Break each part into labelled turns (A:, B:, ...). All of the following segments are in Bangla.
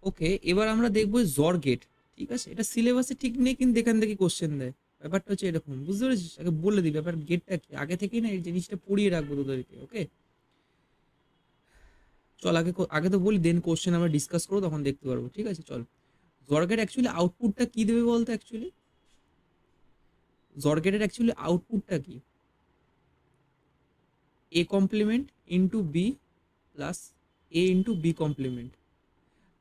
A: ওকে, এবার আমরা দেখবো জর গেট। ঠিক আছে, এটা সিলেবাসে ঠিক নেই, কিন্তু এখান থেকে কোশ্চেন দেয়। ব্যাপারটা হচ্ছে এরকম, বুঝতে পেরেছিস? আগে বলে দিই ব্যাপার গেটটা কি, আগে থেকেই না এই জিনিসটা পড়িয়ে রাখবো তোদেরকে। ওকে, চল আগে আগে তো বলি, দেন কোশ্চেন আমরা ডিসকাস করবো, তখন দেখতে পারবো। ঠিক আছে, চল। জর গেট অ্যাকচুয়ালি আউটপুটটা কি দেবে বলতো? অ্যাকচুয়ালি জর গেটের অ্যাকচুয়ালি আউটপুটটা কি? এ complement into b plus a into B complement.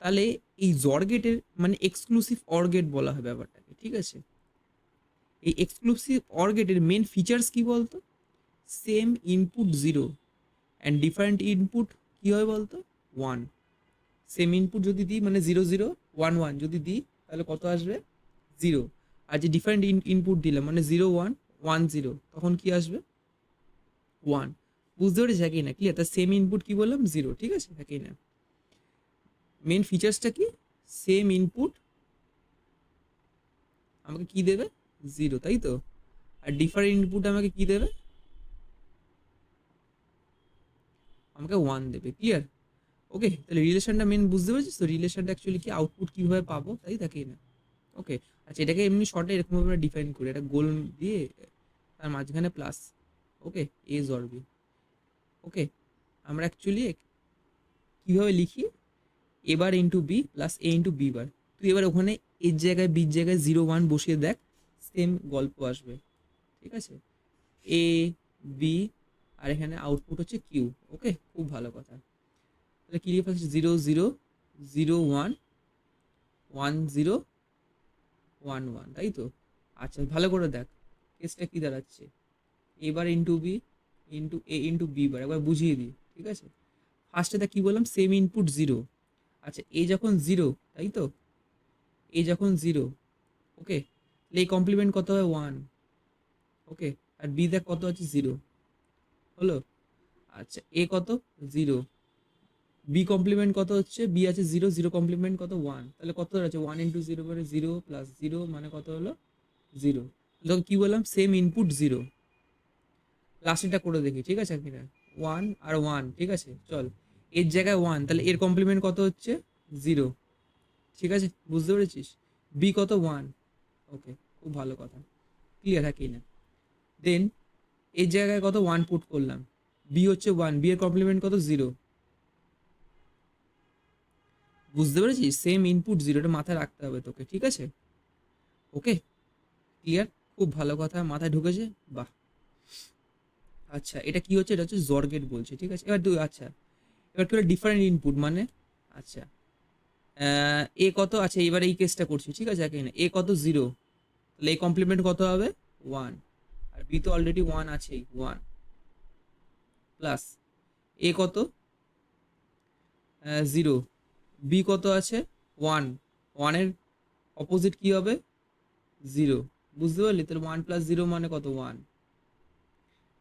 A: তাহলে এই জর গেটের মানে এক্সক্লুসিভ অর গেট বলা হয় ব্যাপারটাকে। ঠিক আছে, এই এক্সক্লুসিভ অর গেটের মেন ফিচার্স কি বলতো? Same input zero and different input কি হয় বলতো? ওয়ান। সেম ইনপুট যদি দিই মানে জিরো জিরো ওয়ান ওয়ান যদি দিই, তাহলে কত আসবে? জিরো। আর যে ডিফারেন্ট ইনপুট দিলাম মানে জিরো ওয়ান ওয়ান জিরো, তখন কি আসবে? ওয়ান। বুঝতে পেরেছি? একই না? ক্লিয়ার? তার সেম ইনপুট কি বললাম? জিরো। ঠিক আছে, একই না? মেন ফিচার্সটা কি? সেম ইনপুট আমাকে কি দেবে? জিরো, তাই তো? আর ডিফারেন্ট ইনপুট আমাকে কি দেবে? আমাকে ওয়ান দেবে। ক্লিয়ার? ওকে, তাহলে রিলেশনটা মেন বুঝতে পেরেছিস তো? রিলেশনটা অ্যাকচুয়ালি কি, আউটপুট কীভাবে পাবো, তাই দেখেই না? ওকে, আচ্ছা, এটাকে এমনি শর্টে এরকমভাবে আমরা ডিফাইন করি, এটা গোল দিয়ে তার মাঝখানে প্লাস। ওকে, এ জর বি। ওকে, আমরা অ্যাকচুয়ালি কীভাবে লিখি? এবার into b plus a into B বার। তুই এবার ওখানে এর জায়গায় বির জায়গায় জিরো ওয়ান বসিয়ে দেখ, সেম গল্প আসবে। ঠিক আছে, এ বি, আর এখানে আউটপুট হচ্ছে কিউ। ওকে, খুব ভালো কথা। তাহলে কি লিখে ফেলছি? Zero zero zero one one zero one one, তাই তো? আচ্ছা, ভালো করে দেখ কেসটা কি দাঁড়াচ্ছে। এবার ইন্টু বি ইন্টু এ ইন্টু বি বার, একবার বুঝিয়ে দিই। ঠিক আছে, ফার্স্টে দেখ কী বললাম? Same input zero. আচ্ছা, এ যখন জিরো, তাই তো? এ যখন জিরো, ওকে, তাহলে এই কমপ্লিমেন্ট কত হয়? ওয়ান। ওকে, আর বি দেখ কত আছে? জিরো। হলো? আচ্ছা, এ কত? জিরো। বি কমপ্লিমেন্ট কত হচ্ছে? বি আছে জিরো, জিরো কমপ্লিমেন্ট কত? ওয়ান। তাহলে কত আছে? ওয়ান ইন্টু জিরো মানে জিরো প্লাস জিরো মানে কত হলো? জিরো। তখন কি বললাম? Same input zero. লাস্টেরটা করে দেখি, ঠিক আছে কিনা? ওয়ান আর ওয়ান, ঠিক আছে, চল। এর জায়গায় ওয়ান, তাহলে এর কমপ্লিমেন্ট কত হচ্ছে? জিরো। ঠিক আছে, বুঝতে পেরেছিস? বি কত? ওয়ান। ওকে, খুব ভালো কথা। ক্লিয়ার হয় কি না? দেন এর জায়গায় কত? ওয়ান পুট করলাম। বি হচ্ছে ওয়ান, বি এর কমপ্লিমেন্ট কত? জিরো। বুঝতে পেরেছিস? সেম ইনপুট জিরো, এটা মাথায় রাখতে হবে তোকে। ঠিক আছে, ওকে, ক্লিয়ার? খুব ভালো কথা, মাথায় ঢুকেছে। বাহ। আচ্ছা, এটা কি হচ্ছে? এটা হচ্ছে জর গেট বলছে। ঠিক আছে, এবার তুই আচ্ছা, এবার কি হলো ডিফারেন্ট ইনপুট মানে? আচ্ছা, এ কত? আচ্ছা, এবার এই কেসটা করছি। ঠিক আছে, একে না, এ কত? জিরো। তাহলে এই কমপ্লিমেন্ট কত হবে? ওয়ান। আর বি তো অলরেডি ওয়ান আছেই, ওয়ান প্লাস এ কত? জিরো। বি কত আছে? ওয়ান। ওয়ানের অপোজিট কি হবে? জিরো। বুঝতে পারলি? তাহলে ওয়ান প্লাস জিরো মানে কত? ওয়ান।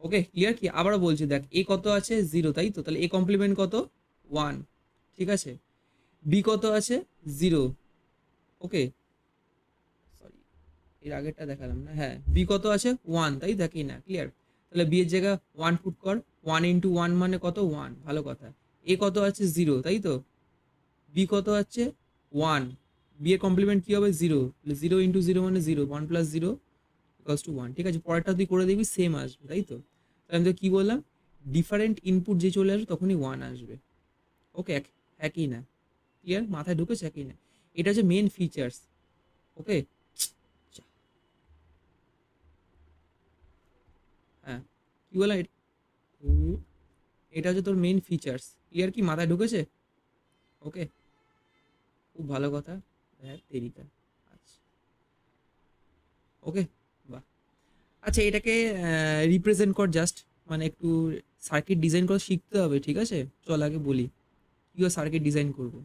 A: ওকে, ক্লিয়ার? কি আবারও বলছি, দেখ এ কত আছে? জিরো, তাই তো? তাহলে এ কমপ্লিমেন্ট কত? ওয়ান। ঠিক আছে, বি কত আছে? জিরো। ওকে, সরি, এর আগেরটা দেখালাম না। হ্যাঁ, বি কত আছে? ওয়ান, তাই দেখি না? ক্লিয়ার? তাহলে বি এর জায়গায় ওয়ান পুট কর। ওয়ান ইন্টু ওয়ান মানে কত? ওয়ান। ভালো কথা। এ কত আছে? জিরো, তাই তো? বি কত আছে? ওয়ান। বি এর কমপ্লিমেন্ট কি হবে? জিরো। জিরো ইন্টু জিরো মানে zero, one plus zero equals to one. ঠিক আছে, পরেরটা তুই করে দেখবি, সেম আসবে, তাই তো? তাহলে আমি তো কী বললাম? ডিফারেন্ট ইনপুট যে চলে আসবে তখনই ওয়ান আসবে। ওকে, একই না? ক্লিয়ার? মাথায় ঢুকেছে? একই না? এটা হচ্ছে মেন ফিচার্স। ওকে, হ্যাঁ, কী বললাম? এটা হচ্ছে তোর মেন ফিচার্স। ক্লিয়ার? কি মাথায় ঢুকেছে? ওকে, খুব ভালো কথা। হ্যাঁ, দেরিটা। আচ্ছা, ওকে, বাহ। আচ্ছা, এটাকে রিপ্রেজেন্ট কর জাস্ট, মানে একটু সার্কিট ডিজাইন করা শিখতে হবে। ঠিক আছে, চল আগে বলি কীভাবে সার্কিট ডিজাইন করব।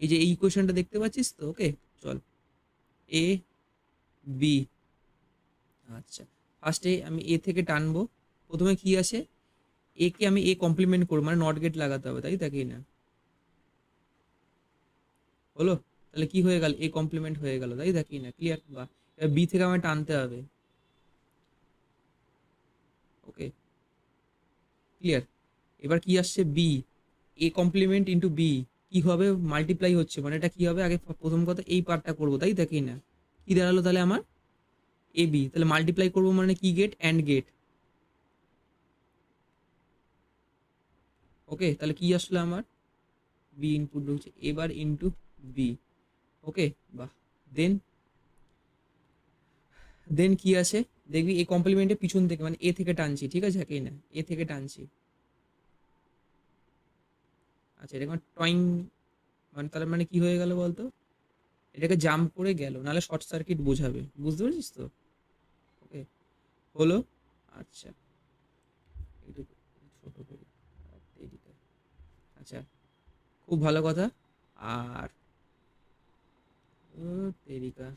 A: এই যে এই ইকুয়েশনটা দেখতে পাচ্ছিস তো? ওকে, চল। এ বি, আচ্ছা, ফার্স্টে আমি এ থেকে টানবো। প্রথমে কি আসে? এ কে আমি এ কমপ্লিমেন্ট করবো, মানে নট গেট লাগাতে হবে, তাই তাকেই না? হলো? তাহলে কি হয়ে গেল? এ কমপ্লিমেন্ট হয়ে গেল, তাই তাকেই না? ক্লিয়ার? বা এবার বি থেকে আমায় টানতে হবে। Okay, clear? এবার কি আসছে? B, a complement into b. কি হবে, মাল্টিপ্লাই হচ্ছে মানে এটা কি হবে, আগে প্রথম কথা এই পার্টটা করবো, তাই দেখি না কি দাঁড়ালো তাহলে আমার এ বি, তাহলে মাল্টিপ্লাই করবো মানে কি গেট, অ্যান্ড গেট। ওকে, তাহলে কি আসলো আমার, বি ইনপুট ঢুকছে এবার ইনটু বি। ওকে, বাহ। দেন দেন কি আছে দেখবি, এই কমপ্লিমেন্টের পিছন থেকে মানে এ থেকে টানছি, ঠিক আছে, একই না এ থেকে টানছি। আচ্ছা, এটা মানে টয়িং, মানে তার মানে কি হয়ে গেল বলতো, এটাকে জাম্প করে গেল, নাহলে শর্ট সার্কিট বোঝাবে, বুঝতে পারছিস তো। ওকে, হলো। আচ্ছা, একটু ছোট করি এইদিকে। আচ্ছা, খুব ভালো কথা। আর তেরিকা,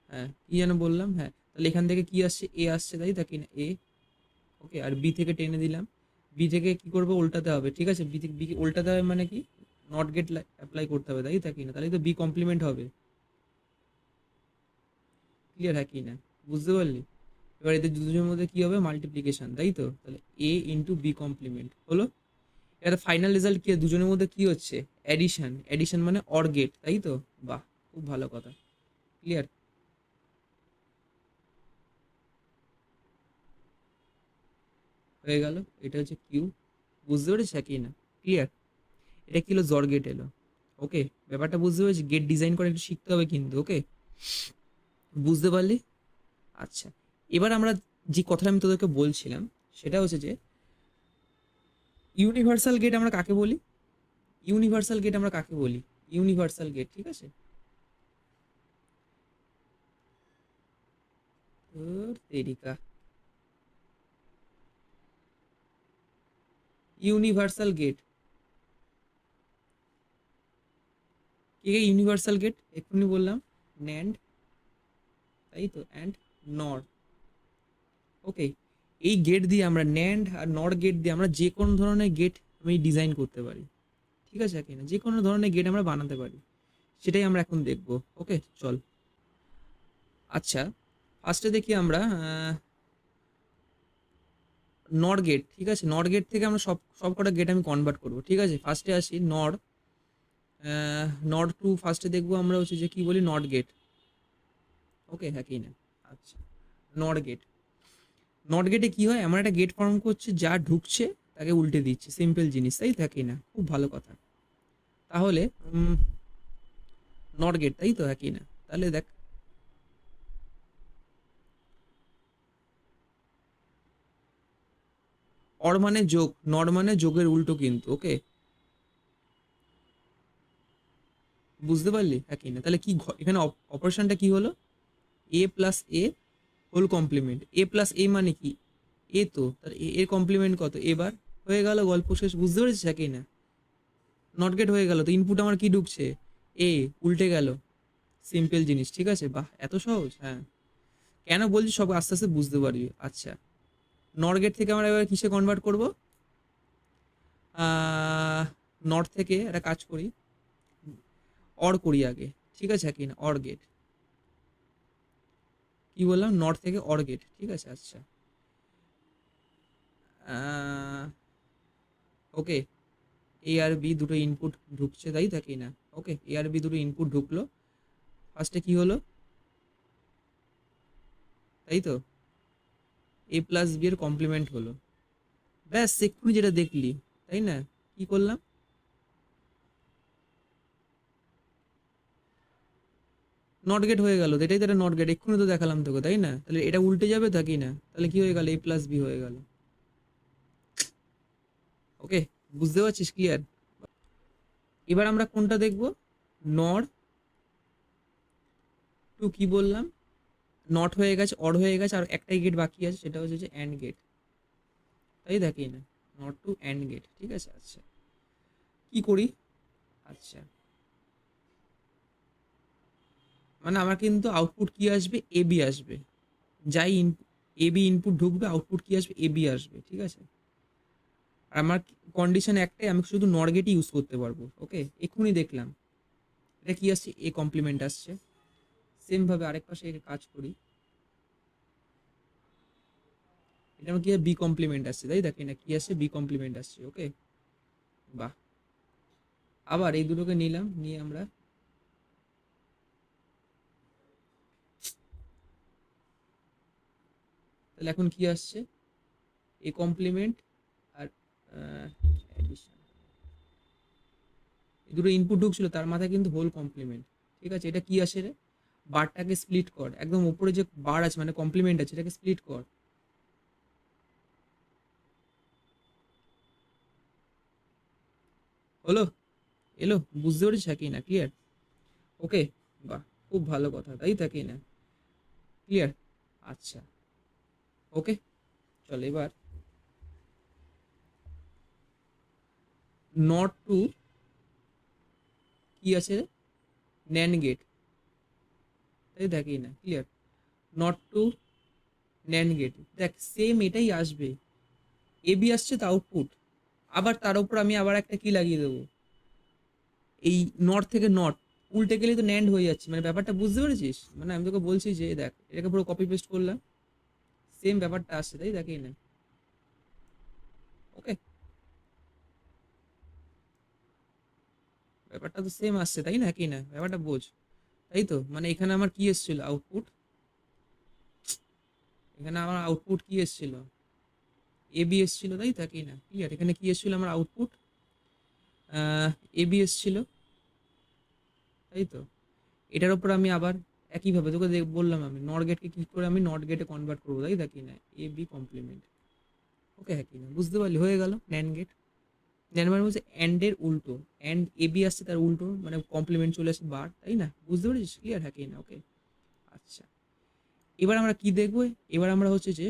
A: হ্যাঁ কি যেন বললাম, হ্যাঁ তাহলে এখান থেকে কি আসছে, এ আসছে, তাই তা কি না এ। ওকে, আর বি থেকে টেনে দিলাম, বি থেকে কি করবো, উল্টাতে হবে, ঠিক আছে, বি থেকে বি উল্টাতে হবে মানে কি, নট গেট অ্যাপ্লাই করতে হবে, তাই তা কি না, তাহলে তো বি কমপ্লিমেন্ট হবে। ক্লিয়ার হয় কি না, বুঝতে পারলি। এবার এদের দুজনের মধ্যে কি হবে, মাল্টিপ্লিকেশন, তাই তো, তাহলে এ ইন্টু বি কমপ্লিমেন্ট হলো। এবার ফাইনাল রেজাল্ট কি, দুজনের মধ্যে কি হচ্ছে, অ্যাডিশন, অ্যাডিশন মানে অর গেট, তাই তো, বাহ, খুব ভালো কথা। ক্লিয়ার হয়ে গেল, এটা হচ্ছে কিউ, বুঝতে পেরেছি কি না, ক্লিয়ার। এটা কি হলো, জর গেট এলো। ওকে, ব্যাপারটা বুঝতে পেরেছি, গেট ডিজাইন করে একটু শিখতে হবে কিন্তু, ওকে, বুঝতে পারলি। আচ্ছা, এবার আমরা যে কথাটা আমি তোদেরকে বলছিলাম সেটা হচ্ছে যে ইউনিভার্সাল গেট আমরা কাকে বলি, ইউনিভার্সাল গেট আমরা কাকে বলি, ইউনিভার্সাল গেট, ঠিক আছে। তেরিকা, ইউনিভার্সাল গেট, কে কে ইউনিভার্সাল গেট এক্ষুনি বললাম, ন্যান্ড, তাই তো, অ্যান্ড নর। ওকে, এই গেট দিয়ে আমরা ন্যান্ড আর নর গেট দিয়ে আমরা যে কোনো ধরনের গেট আমি ডিজাইন করতে পারি, ঠিক আছে কিনা, যে কোনো ধরনের গেট আমরা বানাতে পারি, সেটাই আমরা এখন দেখবো। ওকে, চল। আচ্ছা, ফার্স্টে দেখি আমরা নর গেট, ঠিক আছে, নর গেট থেকে আমরা সব সব কটা গেট আমি কনভার্ট করবো, ঠিক আছে। ফার্স্টে আসি নর, নট টু ফার্স্টে দেখবো আমরা হচ্ছে যে কি বলি, নট গেট। ওকে, হ্যাঁ কি না, আচ্ছা, নট গেট, নট গেটে কি হয়, এমন একটা গেট ফর্ম করছে যা ঢুকছে তাকে উল্টে দিচ্ছে, সিম্পল জিনিস, তাই থাকি না, খুব ভালো কথা। তাহলে নট গেট, তাই তো, হ্যাঁ কি না, তাহলে দেখ, অর মানে যোগ, নট মানে যোগের উল্টো কিন্তু, ওকে, বুঝতে পারলি, হ্যাঁ কি না, তাহলে কি এখানে অপারেশনটা কি হলো, এ প্লাস এ হোল কমপ্লিমেন্ট, এ প্লাস এ মানে কি, এ তো, তার এর কমপ্লিমেন্ট কত, এবার হয়ে গেল, গল্প শেষ, বুঝতে পেরেছিস কি না, নট গেট হয়ে গেল, তো ইনপুট আমার কি ঢুকছে, এ, উল্টে গেল, সিম্পল জিনিস, ঠিক আছে, বাহ, এত সহজ, হ্যাঁ। কেন বলছি সব আস্তে আস্তে বুঝতে পারবি। আচ্ছা, নট গেট থেকে আমরা এবার কিসে কনভার্ট করব, নট থেকে একটা কাজ করি, অর করি আগে, ঠিক আছে কি না, অর গেট, কি বললাম, নট থেকে অর গেট, ঠিক আছে। আচ্ছা, ওকে, এ আর বি দুটো ইনপুট ঢুকছে, তাই থাকি না, ওকে, এ আর বি দুটো ইনপুট ঢুকলো, ফার্স্টে কি হলো, তাই তো, এ প্লাস বি এর কমপ্লিমেন্ট হলো, ব্যাস এক্ষুনি যেটা দেখলি, তাই না, কি করলাম, নট গেট হয়ে গেল, এটাই তো, এটা নট গেট, এক্ষুনি তো দেখালাম তোকে, তাই না, তাহলে এটা উল্টে যাবে থাকি না, তাহলে কি হয়ে গেল, এ প্লাস বি হয়ে গেল। ওকে, বুঝতে পারছিস, ক্লিয়ার। এবার আমরা কোনটা দেখব, নর টু, কি বললাম, নট হয়ে গেছে, অর হয়ে গেছে, আর একটাই গেট বাকি আছে, সেটা হচ্ছে যে অ্যান্ড গেট, তাই দেখি না, নট টু অ্যান্ড গেট, ঠিক আছে। আচ্ছা, কি করি, আচ্ছা, মানে আমার কিন্তু আউটপুট কি আসবে, এ বি আসবে, যাই এ বি ইনপুট ঢুকবে, আউটপুট কি আসবে, এ বি আসবে, ঠিক আছে। আর আমার কন্ডিশন একটাই, আমি শুধু নর গেটই ইউজ করতে পারবো, ওকে, এক্ষুনি দেখলাম এটা কি আসছে, এ কমপ্লিমেন্ট আসছে, সেম ভাবে আরেক পাশে কাজ করি, এটা আমার কি বি কমপ্লিমেন্ট আসছে, তাই দেখি না কি আসছে, বি কমপ্লিমেন্ট আসছে, ওকে, বাহ, আবার এই দুটোকে নিলাম, নিয়ে আমরা তাহলে এখন কি আসছে, এ কমপ্লিমেন্ট আর অ্যাডিশন, এই দুটো ইনপুট ঢুকছিল, তার মাথায় কিন্তু হোল কমপ্লিমেন্ট। ঠিক আছে, এটা কি আসে রে, বারটাকে স্প্লিট কর, একদম উপরে যে বার আছে মানে কমপ্লিমেন্ট আছে, এটাকে স্প্লিট কর। হলো, এলো, বুঝতে পেরেছিস কি না, ক্লিয়ার? ওকে, বাহ, খুব ভালো কথা, তাই থাকি না, ক্লিয়ার? আচ্ছা, ওকে, চল এবার নট টু কি আছে রে, ন্যান গেট, তাই থাকি না, clear? Not to NAND gate, দেখ সেম এটাই আসবে, এ বি আসছে তো আউটপুট, আবার তার উপর আমি আবার একটা কি লাগিয়ে দেবো, এই নট থেকে নট উল্টে গেলেই তো ন্যান্ড হয়ে যাচ্ছে, মানে ব্যাপারটা বুঝতে পেরেছিস? মানে আমি তোকে বলছি যে দেখ, এটাকে পুরো কপি পেস্ট করলাম, সেম ব্যাপারটা আসছে, তাই দেখেই না, ওকে, ব্যাপারটা তো সেম আসছে, তাই না, কি না, ব্যাপারটা বোঝ, তাই তো? মানে এখানে আমার কি এসেছিল আউটপুট, এখানে আমার আউটপুট কি এসেছিল, এ বি এসেছিল, তাই থাকি না, ক্লিয়ার? এখানে কি এসেছিল আমার আউটপুট, এ বি এসেছিল, তাই তো? এটার উপর আমি আবার একইভাবে তোকে বললাম, আমি নট গেটকে কি করে আমি নট গেটে কনভার্ট করবো, তাই থাকি না, এ বি কমপ্লিমেন্ট, ওকে, হ্যাঁ কি না, বুঝতে পারলি, হয়ে গেল ন্যান গেট। ন্যান মানে হচ্ছে অ্যান্ড এর উল্টো, অ্যান্ড এ বি আসছে তার উল্টো, মানে কমপ্লিমেন্ট চলে আসে বার, তাই না? বুঝতে পেরেছিস, ক্লিয়ার, হ্যাঁ কি না, ওকে। আচ্ছা, এবার আমরা কি দেখবো, এবার আমরা হচ্ছে যে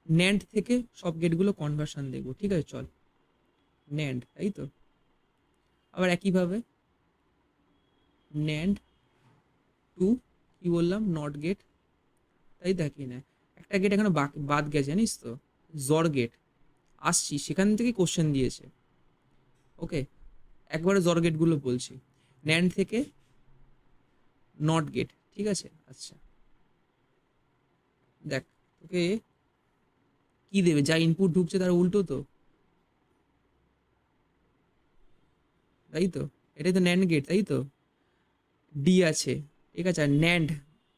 A: ন্যান্ড থেকে সব গেটগুলো কনভার্সন দেখবো, ঠিক আছে? চল, ন্যান্ড, তাই তো? আবার একইভাবে ন্যান্ড টু কি বললাম, নট গেট, তাই দেখি না, একটা গেট এখানে বাদ গেছে জানিস তো, জর গেট, আসছি সেখান থেকে কোশ্চেন দিয়েছে, ওকে, একবারে জর গেটগুলো বলছি, ন্যান্ড থেকে নট গেট, ঠিক আছে? আচ্ছা, দেখ, তোকে কি দেবে, যা ইনপুট ঢুকছে তার উল্টো তো, তাই তো? এটাই তো ন্যান্ড গেট, তাই তো? ডি আছে, ঠিক আছে, আর ন্যান্ড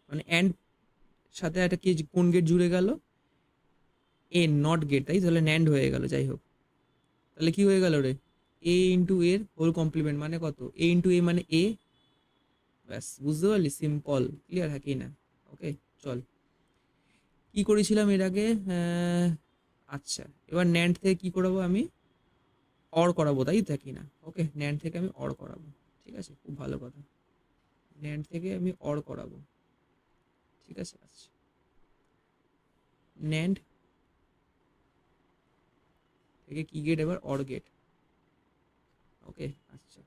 A: মানে অ্যান্ড সাথে একটা কি কোন গেট জুড়ে গেল, এ নট গেট, তাই তো? তাহলে ন্যান্ড হয়ে গেল, যাই হোক, তাহলে কি হয়ে গেল রে, এ ইন্টু এর হোল কমপ্লিমেন্ট মানে কত, এ ইন্টু এ মানে এ, ব্যাস, বুঝতে পারলি, সিম্পল, ক্লিয়ার, হ্যাঁ কি না, ওকে, চল, কি করেছিলাম এর আগে, আচ্ছা, এবার ন্যান্ড থেকে কি করাবো আমি, অর করাবো, তাই থাকি না, ওকে, ন্যান্ড থেকে আমি অর করাবো, ঠিক আছে, খুব ভালো কথা, ন্যান্ড থেকে আমি অর করাবো, ঠিক আছে? আচ্ছা, ন্যান্ড থেকে কি গেট, এবার অর গেট, ওকে, আচ্ছা,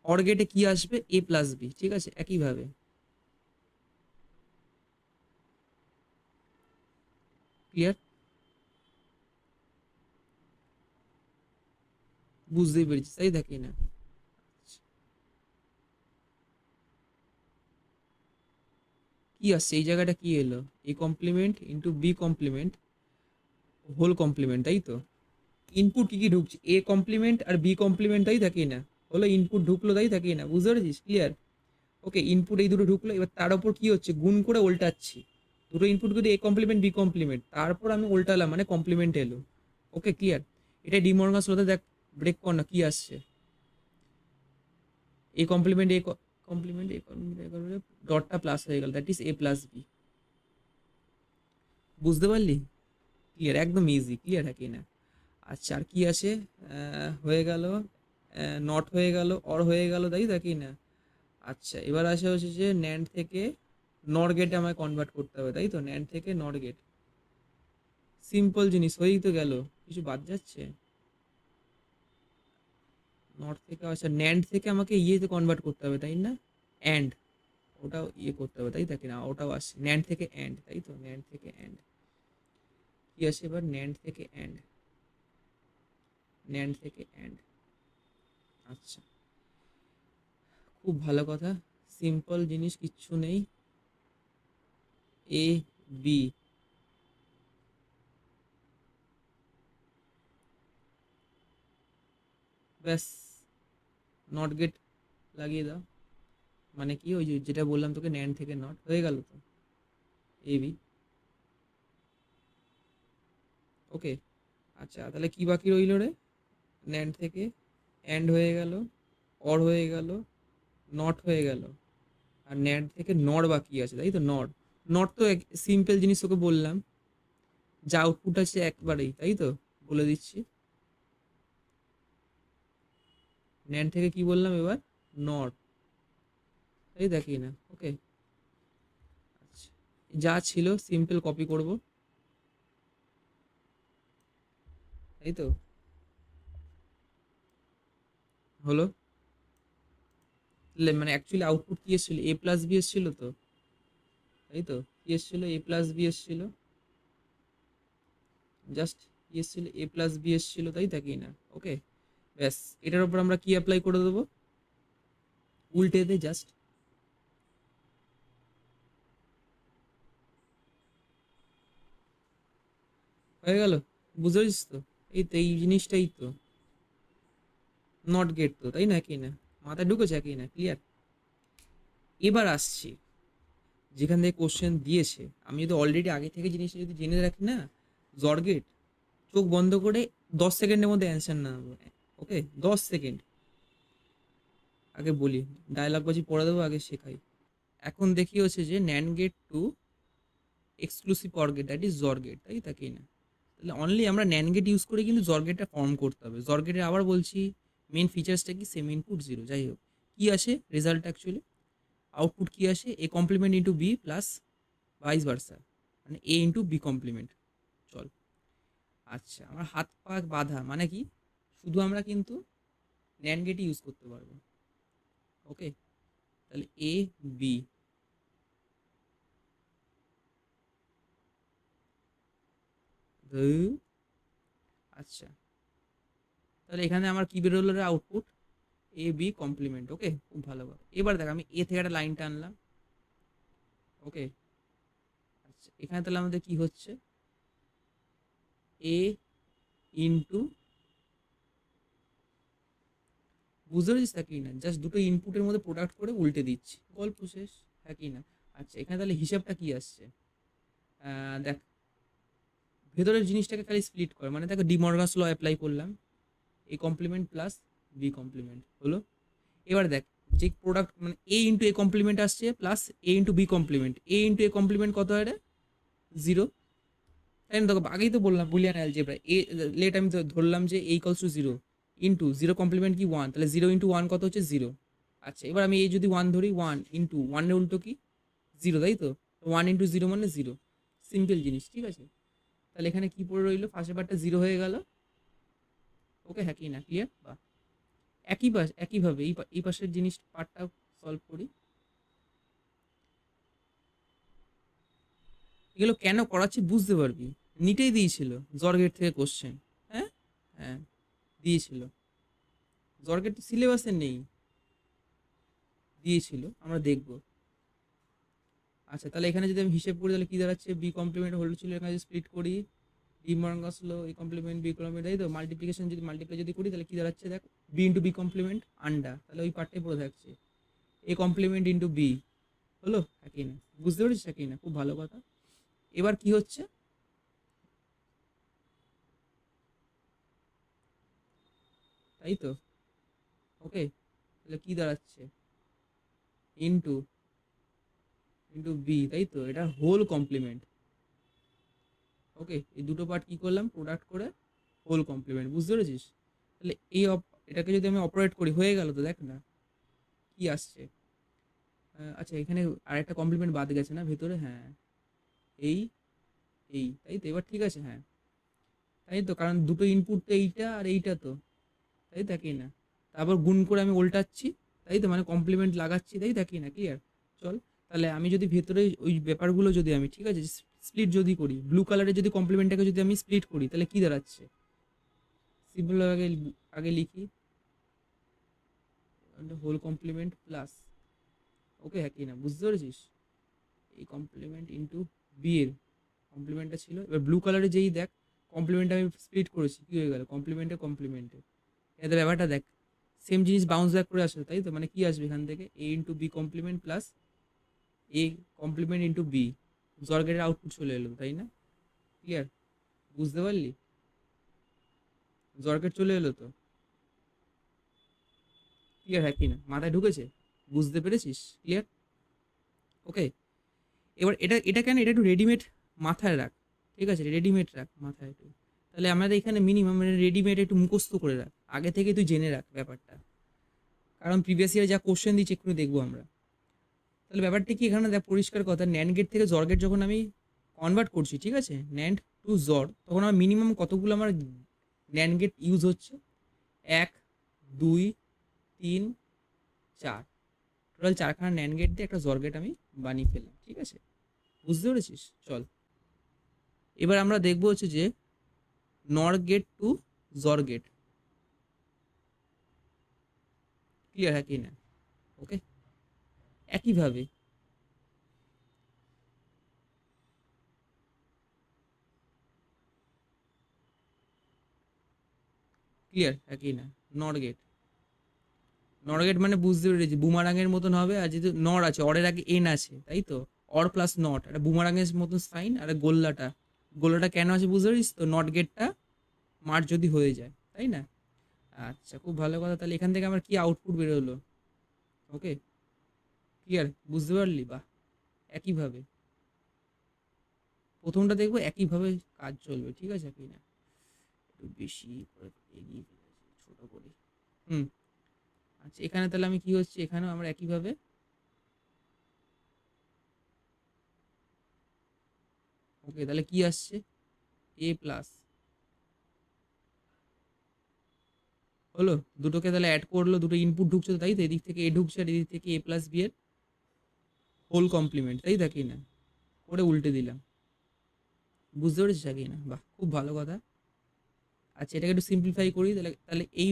A: অর গেটে কি আসবে, এ প্লাস বি, ঠিক আছে, একইভাবে, ক্লিয়ার? বুঝতেই পেরেছিস, তাই থাকি না, কি আসছে এই জায়গাটা, কি এলো, a complement into B complement whole complement, তাই তো? ইনপুট কি কি ঢুকছে, এ কমপ্লিমেন্ট আর বি কমপ্লিমেন্ট, তাই থাকি না, হলো ইনপুট ঢুকলো, তাই থাকি না, বুঝতে পেরেছিস, ক্লিয়ার? ওকে, ইনপুট এই দুটো ঢুকলো, এবার তার উপর কি হচ্ছে, গুণ করে উল্টাচ্ছি, দুটো ইনপুট কিন্তু এ কমপ্লিমেন্ট বি কমপ্লিমেন্ট, তারপর আমি উল্টালাম মানে কমপ্লিমেন্ট এলো, ওকে, ক্লিয়ার? এটা ডিমর্গানস লোতে দেখ, ব্রেক কর না, কি আসছে, A complement A complement A complement ডটটা প্লাস হয়ে গেল, that is A plus B, বুঝতে পারলি, ক্লিয়ার, একদম ইজি, ক্লিয়ার, হ্যাঁ কি না? আচ্ছা, আর কি আছে, হয়ে গেল, নট হয়ে গেল, অর হয়ে গেল, তাই থাকি না? আচ্ছা, এবার আসে হচ্ছে যে ন্যান্ড থেকে নর গেটে আমায় কনভার্ট করতে হবে, তাই তো? ন্যান্ড থেকে নর গেট, সিম্পল জিনিস, হয়েই তো গেল, কিছু বাদ যাচ্ছে, নট থেকে, আচ্ছা, ন্যান্ড থেকে আমাকে ইয়েতে কনভার্ট করতে হবে, তাই না? অ্যান্ড, ওটাও ইয়ে করতে হবে, তাই থাকি না, ওটাও আসছে ন্যান্ড থেকে অ্যান্ড, তাই তো? ন্যান্ড থেকে অ্যান্ড, কি আসে এবার, ন্যান্ড থেকে অ্যান্ড, ন্যান্ড থেকে অ্যান্ড, আচ্ছা, খুব ভালো কথা, সিম্পল জিনিস, কিচ্ছু নেই, এ বি ব্যাস, নট গেট লাগিয়ে দাও। মানে কি ওই যেটা বললাম তোকে, ন্যান্ড থেকে নট হয়ে গেল তো, এবি। ওকে, আচ্ছা তাহলে কি বাকি রইল রে? ন্যান্ড থেকে অ্যান্ড হয়ে গেল, অর হয়ে গেল, নট হয়ে গেল, আর ন্যান্ড থেকে নর বাকি আছে, তাই তো? নর, নট তো সিম্পল জিনিস তোকে বললাম, যা আউটপুট আছে একবারেই, তাই তো? বলে দিচ্ছি, ন্যান্ড থেকে কি বললাম এবার? নট, তাই দেখি না। ওকে, আচ্ছা, যা ছিল সিম্পল কপি করব, তাই তো? হলো, মানে অ্যাকচুয়ালি আউটপুট কি এসেছিল? এ প্লাস বি এসেছিল তো, তাই তো? কি এসেছিল? এ প্লাস বি এসেছিল, জাস্ট কি এসেছিল? এ প্লাস বি এসেছিল, তাই দেখি না? ওকে, ব্যাস, এটার উপর আমরা কি অ্যাপ্লাই করে দেবো? উল্টে দে জাস্ট, হয়ে গেল। বুঝতে পারছিস তো? এই তো, এই জিনিসটাই তো নট গেট তো, তাই না? কি না, মাথায় ঢুকেছে? কি না, ক্লিয়ার? এবার আসছি যেখান থেকে কোশ্চেন দিয়েছে, আমি যদি অলরেডি আগে থেকে জিনিসটা যদি জেনে রাখি না, জর্গেট, চোখ বন্ধ করে 10 সেকেন্ডের মধ্যে অ্যান্সার না দেবো। ওকে, 10 সেকেন্ড। আগে বলি, ডায়লগ বাজি পড়ে দেবো, আগে শেখাই। এখন দেখি হচ্ছে যে NAND gate to exclusive or gate, that is XOR gate, তাই তাকে না? তাহলে অনলি আমরা ন্যান্ড গেট ইউজ করে কিন্তু জর গেটটা ফর্ম করতে হবে। জর গেটের আবার বলছি মেন ফিচার্সটা কি? Same input zero. যাই হোক, কি আসে রেজাল্ট অ্যাকচুয়ালি? আউটপুট কি আসে? A complement into b plus vice versa, মানে এ ইন্টু বি কমপ্লিমেন্ট। চল, আচ্ছা, আমার হাত পা বাঁধা মানে কি? শুধু আমরা কিন্তু ন্যান্ড গেটই ইউজ করতে পারবো। ওকে, তাহলে এ বি, আচ্ছা, তাহলে এখানে আমার কি বেরোলো রে আউটপুট? A B complement. ওকে, খুব ভালো কথা। এবার দেখ, আমি এ থেকে একটা লাইন টানলাম। ওকে, আচ্ছা, এখানে তাহলে আমাদের কি হচ্ছে? এ ইন্টু, বুঝতে পেরেছিস তা কি না? জাস্ট দুটো ইনপুটের মধ্যে প্রোডাক্ট করে উল্টে দিচ্ছি, গল্প শেষ। হ্যাঁ কি না? আচ্ছা, এখানে তাহলে হিসাবটা কি আসছে? দেখ, ভেতরের জিনিসটাকে খালি স্প্লিট করে, মানে দেখো ডিমর্গাস ল অ্যাপ্লাই করলাম, a complement plus b complement হলো। এবার দেখ, যে প্রোডাক্ট মানে এ ইন্টু এ কমপ্লিমেন্ট আসছে plus a into B complement, a into a complement কত হয় রে? জিরো, তাই না? দেখো আগেই তো বললাম বুলিয়ান অ্যালজেব্রা, এ লেট আমি তো ধরলাম যে a equals to zero, into zero complement কি? ওয়ান, তাহলে জিরো ইন্টু ওয়ান কত হচ্ছে? জিরো। আচ্ছা, এবার আমি এই যদি ওয়ান ধরি, ওয়ান ইন্টু ওয়ানের উল্টো কি? জিরো, তাই তো? ওয়ান ইন্টু জিরো মানে জিরো, সিম্পল জিনিস, ঠিক আছে? তাহলে এখানে কি পড়ে রইলো? ফার্স্ট পার্টটা জিরো হয়ে গেল। ওকে, হ্যাঁ কি না, ক্লিয়ার? বা একইভাবে এই পাশের জিনিস পার্টটা সলভ করি। এগুলো কেন করাচ্ছি বুঝতে পারবি, নিটেই দিয়েছিল জর্গেট থেকে কোশ্চেন। হ্যাঁ, হ্যাঁ দিয়েছিল, জর্গেট তো সিলেবাসে নেই, দিয়েছিল, আমরা দেখব। আচ্ছা, তাহলে এখানে যদি আমি হিসেব করি তাহলে কি দাঁড়াচ্ছে? বি কমপ্লিমেন্ট হোল্ড ছিল, এখানে যদি স্প্লিট করি, De Morgan's law, A complement B complement, তাই তো? মাল্টিপ্লিকেশন যদি মাল্টিপ্লাই যদি করি তাহলে কি দাঁড়াচ্ছে? দেখ, b into B complement under, তাহলে ওই পার্টটাই পড়ে থাকছে, এ কমপ্লিমেন্ট ইন্টু বি। হলো একই না? বুঝতে পেরেছিস একই না? খুব ভালো কথা। এবার কি হচ্ছে? তাই তো? ওকে, তাহলে কি দাঁড়াচ্ছে? ইন্টু ইন্টু বি, তাই তো? এটা হোল কমপ্লিমেন্ট। ওকে, এই দুটো পার্ট কি করলাম? প্রোডাক্ট করে হোল কমপ্লিমেন্ট, বুঝতে পেরেছিস? তাহলে এটাকে যদি আমি অপারেট করি, হয়ে গেল তো, দেখ না কি আসছে। আচ্ছা, এখানে আরেকটা কমপ্লিমেন্ট বাদ গেছে না ভেতরে? হ্যাঁ, এই এই, তাই তো? এবার ঠিক আছে, হ্যাঁ তাই তো, কারণ দুটো ইনপুট তো এইটা আর এইটা তো, তাই দেখি না? তারপর গুণ করে আমি উল্টাচ্ছি, তাই তো? মানে কমপ্লিমেন্ট লাগাচ্ছি, তাই দেখি না? ক্লিয়ার? চল, তাহলে আমি যদি ভেতরে ওই ব্যাপারগুলো যদি আমি, ঠিক আছে, স্প্লিট যদি করি, ব্লু কালারের যদি কমপ্লিমেন্টটাকে যদি আমি স্প্লিট করি তাহলে কি দাঁড়াচ্ছে? সিম্পল আগে আগে লিখি, হোল কমপ্লিমেন্ট প্লাস, ওকে, হ্যাঁ কি না? বুঝতে পেরেছিস? এই কমপ্লিমেন্ট ইন্টু বি এর কমপ্লিমেন্টটা ছিল, এবার ব্লু কালারে যেই দেখ কমপ্লিমেন্ট আমি স্প্লিট করেছি, কি হয়ে গেল? কমপ্লিমেন্টে কমপ্লিমেন্টে, এদের ব্যাপারটা দেখ, সেম জিনিস বাউন্স ব্যাক করে আসবে, তাই তো? মানে কি আসবে এখান থেকে? A into B complement plus A complement into B, XOR গেটের আউটপুট চলে এলো, তাই না? ক্লিয়ার? বুঝতে পারলি? জর গেট চলে এলো তো। ক্লিয়ার, হ্যাঁ কি না? মাথায় ঢুকেছে? বুঝতে পেরেছিস? ক্লিয়ার? ওকে, এবার এটা এটা কেন, এটা একটু রেডিমেড মাথায় রাখ, ঠিক আছে? রেডিমেড রাখ মাথায় একটু। তাহলে আমাদের এখানে মিনিমাম রেডিমেড একটু মুখস্থ করে রাখ, আগে থেকে তুই জেনে রাখ ব্যাপারটা, কারণ প্রিভিয়াস ইয়ার যা কোশ্চেন দিচ্ছে একটু দেখবো আমরা। তাহলে ব্যাপারটা কি এখানে দেখ, পরিষ্কার কথা, ন্যান্ড গেট থেকে জর গেট যখন আমি কনভার্ট করছি, ঠিক আছে, ন্যান্ড টু জর, তখন আমার মিনিমাম কতগুলো আমার ন্যান্ড গেট ইউজ হচ্ছে? 1, 2, 3, 4, টোটাল 4খানা ন্যান্ড গেট দিয়ে একটা জর গেট আমি বানিয়ে ফেললাম, ঠিক আছে? বুঝতে পেরেছিস? চল এবার আমরা দেখবো হচ্ছে যে নর গেট টু জর গেট। ক্লিয়ার, হ্যাঁ কি না? ওকে, একইভাবে ক্লিয়ার, হ্যাঁ কি না? নর গেট, নর গেট মানে বুঝতে পেরেছি বুমারাঙের মতন হবে, আর যেহেতু নর আছে, অরের আগে এন আছে, তাই তো? অর প্লাস নট, একটা বুমারাঙের মতন সাইন, আর গোল্লাটা, গোল্লাটা কেন আছে বুঝতে পারিস তো? নট গেটটা মার যদি হয়ে যায়, তাই না? আচ্ছা, খুব ভালো কথা। তাহলে এখান থেকে আমার কি আউটপুট বেরোলো? ওকে, ক্লিয়ার, বুঝতে পারলি? বাহ, একইভাবে প্রথমটা দেখবো একইভাবে কাজ চলবে, ঠিক আছে কি না? একটু বেশি করে এগিয়ে ফেলেছি, ছোট করি। হুম, আচ্ছা, এখানে তাহলে আমি কি হচ্ছে, এখানেও আমরা একইভাবে, ওকে, তাহলে কি আসছে? এ প্লাস হলো, দুটোকে তাহলে অ্যাড করলো, দুটো ইনপুট ঢুকছে তো, তাই তো? এদিক থেকে এ ঢুকছে আর এদিক থেকে এ প্লাস বি এর হোল কমপ্লিমেন্ট, তাই থাকি না? করে উল্টে দিলাম। বুঝতে পেরেছিস কি না? বাহ, খুব ভালো কথা। আচ্ছা, এটাকে একটু সিম্পলিফাই করি, তাহলে তাহলে এই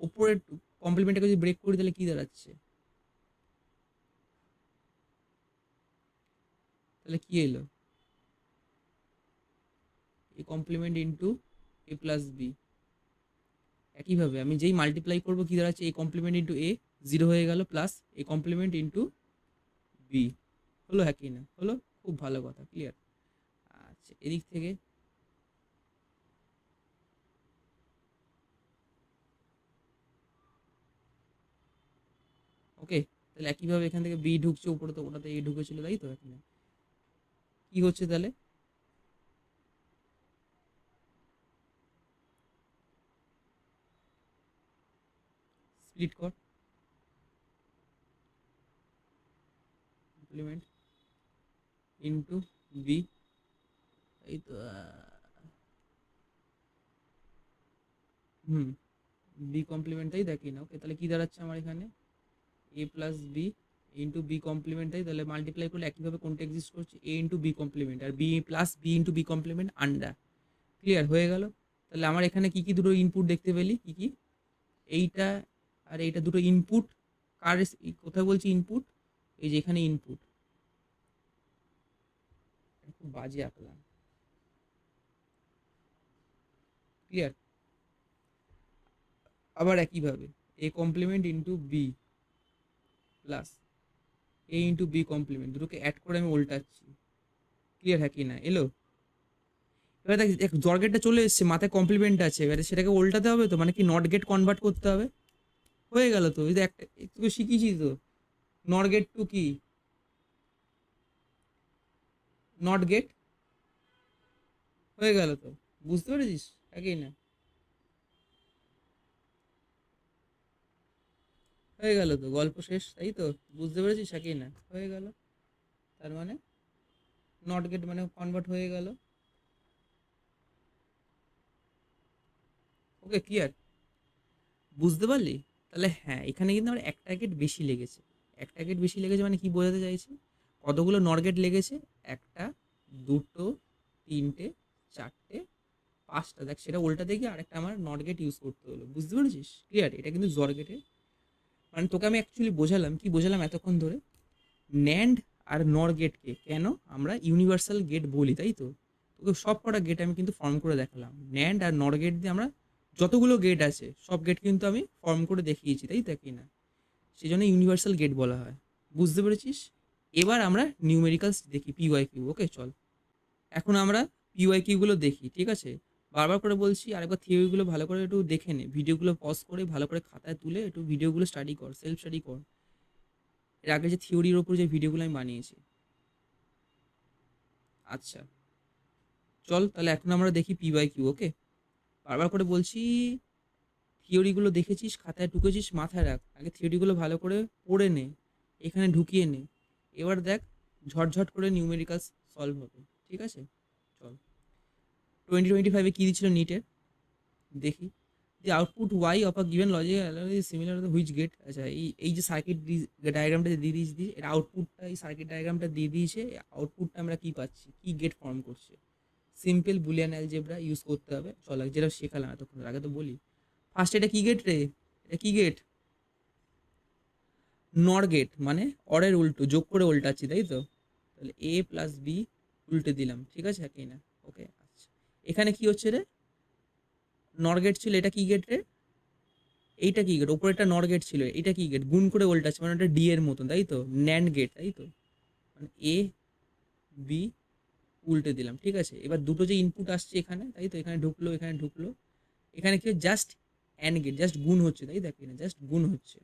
A: ওপরের কমপ্লিমেন্টটাকে যদি ব্রেক করি, তাহলে কি দাঁড়াচ্ছে? তাহলে কি এলো? A complement into a plus b. একইভাবে আমি যেই মাল্টিপ্লাই করবো, কি দাঁড়াচ্ছে? A complement into a, zero হয়ে গেল, প্লাস এ কমপ্লিমেন্ট ইন্টু বি। হলো, হ্যাঁ কি না? হলো, খুব ভালো কথা, ক্লিয়ার। আচ্ছা, এদিক থেকে ওকে, তাহলে একইভাবে এখান থেকে বি ঢুকছে উপরে, তো ওটাতে এ ঢুকেছিল, তাই তো? এখানে কি হচ্ছে তাহলে? স্প্লিট কর, কমপ্লিমেন্ট ইন্টু বি, এই তো। হুম, বি কমপ্লিমেন্ট, তাই দেখি না? ওকে, তাহলে কি দাঁড়াচ্ছে আমার এখানে? A plus B into B complement, তাই? তাহলে মাল্টিপ্লাই করলে একইভাবে কোনটা এক্সিস্ট করছে? এ ইন্টু বি কমপ্লিমেন্ট, আর B plus B into B complement under. Clear হয়ে গেল? তাহলে আমার এখানে কি কি দুটো ইনপুট দেখতে পেলি? কি কি? এইটা আর এইটা দুটো ইনপুট। কার কোথায় বলছি ইনপুট? এই যে এখানে ইনপুট। খুব বাজে আঁকলাম। ক্লিয়ার? আবার একইভাবে a complement into b plus a into B complement, দুটোকে অ্যাড করে আমি উল্টাচ্ছি। ক্লিয়ার, হ্যাঁ কি না? এলো? এবার দেখ, জর গেটটা চলে এসছে, মাথায় কমপ্লিমেন্ট আছে, এবারে সেটাকে উল্টাতে হবে তো, মানে কি নট গেট কনভার্ট করতে হবে। হয়ে গেল তো, এই যে একটা একটু শিখিয়েছি তো। নট গেট টু কি? Not gate. হয়ে গেল তো, বুঝতে পেরেছিস? একই না? হয়ে গেল তো, গল্প শেষ, তাই তো? বুঝতে পেরেছিস একই না? হয়ে গেল। তার মানে নট গেট মানে কনভার্ট হয়ে গেল। ওকে, ক্লিয়ার, বুঝতে পারলি? তাহলে হ্যাঁ, এখানে কিন্তু আমার একটা গেট বেশি লেগেছে। একটা গেট বেশি লেগেছে মানে কি বোঝাতে চাইছি? কতগুলো নর গেট লেগেছে? একটা, দুটো, তিনটে, চারটে, পাঁচটা। দেখ, সেটা উল্টা দেখি আরেকটা আমার নট গেট ইউজ করতে হলো। বুঝতে পেরেছিস? ক্লিয়ার? এটা কিন্তু জর গেটে, মানে তোকে আমি অ্যাকচুয়ালি বোঝালাম, কি বোঝালাম এতক্ষণ ধরে? ন্যান্ড আর নর গেটকে কেন আমরা ইউনিভার্সাল গেট বলি, তাই তো? তোকে সব কটা গেট আমি কিন্তু ফর্ম করে দেখালাম। ন্যান্ড আর নর গেট দিয়ে আমরা যতগুলো গেট আছে সব গেট কিন্তু আমি ফর্ম করে দেখিয়েছি, তাই কি না? সেই জন্য ইউনিভার্সাল গেট বলা হয়। বুঝতে পেরেছিস? এবার আমরা নিউমেরিক্যালস দেখি, পিওয়াই কিউ। ওকে, চল এখন আমরা পিওয়াই কিউগুলো দেখি, ঠিক আছে? বারবার করে বলছি, আরেকবার থিওরিগুলো ভালো করে একটু দেখে নে, ভিডিওগুলো পজ করে ভালো করে খাতায় তুলে একটু ভিডিওগুলো স্টাডি কর, সেলফ স্টাডি কর। এর আগে যে থিওরির ওপর যে ভিডিওগুলো আমি বানিয়েছি। আচ্ছা, চল তাহলে এখন আমরা দেখি পিওয়াই কিউ। ওকে, বারবার করে বলছি, থিওরিগুলো দেখেছিস, খাতায় ঢুকেছিস, মাথায় রাখ, আগে থিওরিগুলো ভালো করে পড়ে নে, এখানে ঢুকিয়ে নে। এবার দেখ ঝটঝট করে নিউমেরিক্যালস সলভ হবে, ঠিক আছে? চল, 2025-এ কী দিয়েছিল নিটের দেখি। The output Y of a given logic similar to which gate. আচ্ছা, এই যে সার্কিট ডায়াগ্রামটা দিয়ে দিয়েছি, এর আউটপুটটা এই সার্কিট ডায়াগ্রামটা দিয়ে দিয়েছে, আউটপুটটা আমরা কি পাচ্ছি, কি গেট ফর্ম করছে। সিম্পল বুলিয়ান অ্যালজেব্রা ইউজ করতে হবে, চল যেটা শেখালাম এতক্ষণ আগে, তো বলি ফার্স্ট এটা কি গেট রে, এটা কি গেট? নর গেট, মানে অরের উল্টো, যোগ করে উল্টাচ্ছি, তাই তো? তাহলে এ প্লাস বি উল্টে দিলাম, ঠিক আছে একই না? ওকে, আচ্ছা, এখানে কি হচ্ছে রে? নর গেট ছিল, এটা কি গেট রে? এইটা কি গেট? ওপরে একটা নর গেট ছিল, এটা কি গেট? গুণ করে উল্টাচ্ছে, মানে ওটা ডি এর মতন, তাই তো? ন্যান্ড গেট, তাই তো? মানে এ বি উল্টে দিলাম, ঠিক আছে? এবার দুটো যে ইনপুট আসছে এখানে, তাই তো? এখানে ঢুকলো, এখানে ঢুকলো, এখানে কি জাস্ট অ্যান্ড গেট, জাস্ট গুণ হচ্ছে, তাই দেখি না? জাস্ট গুণ হচ্ছে,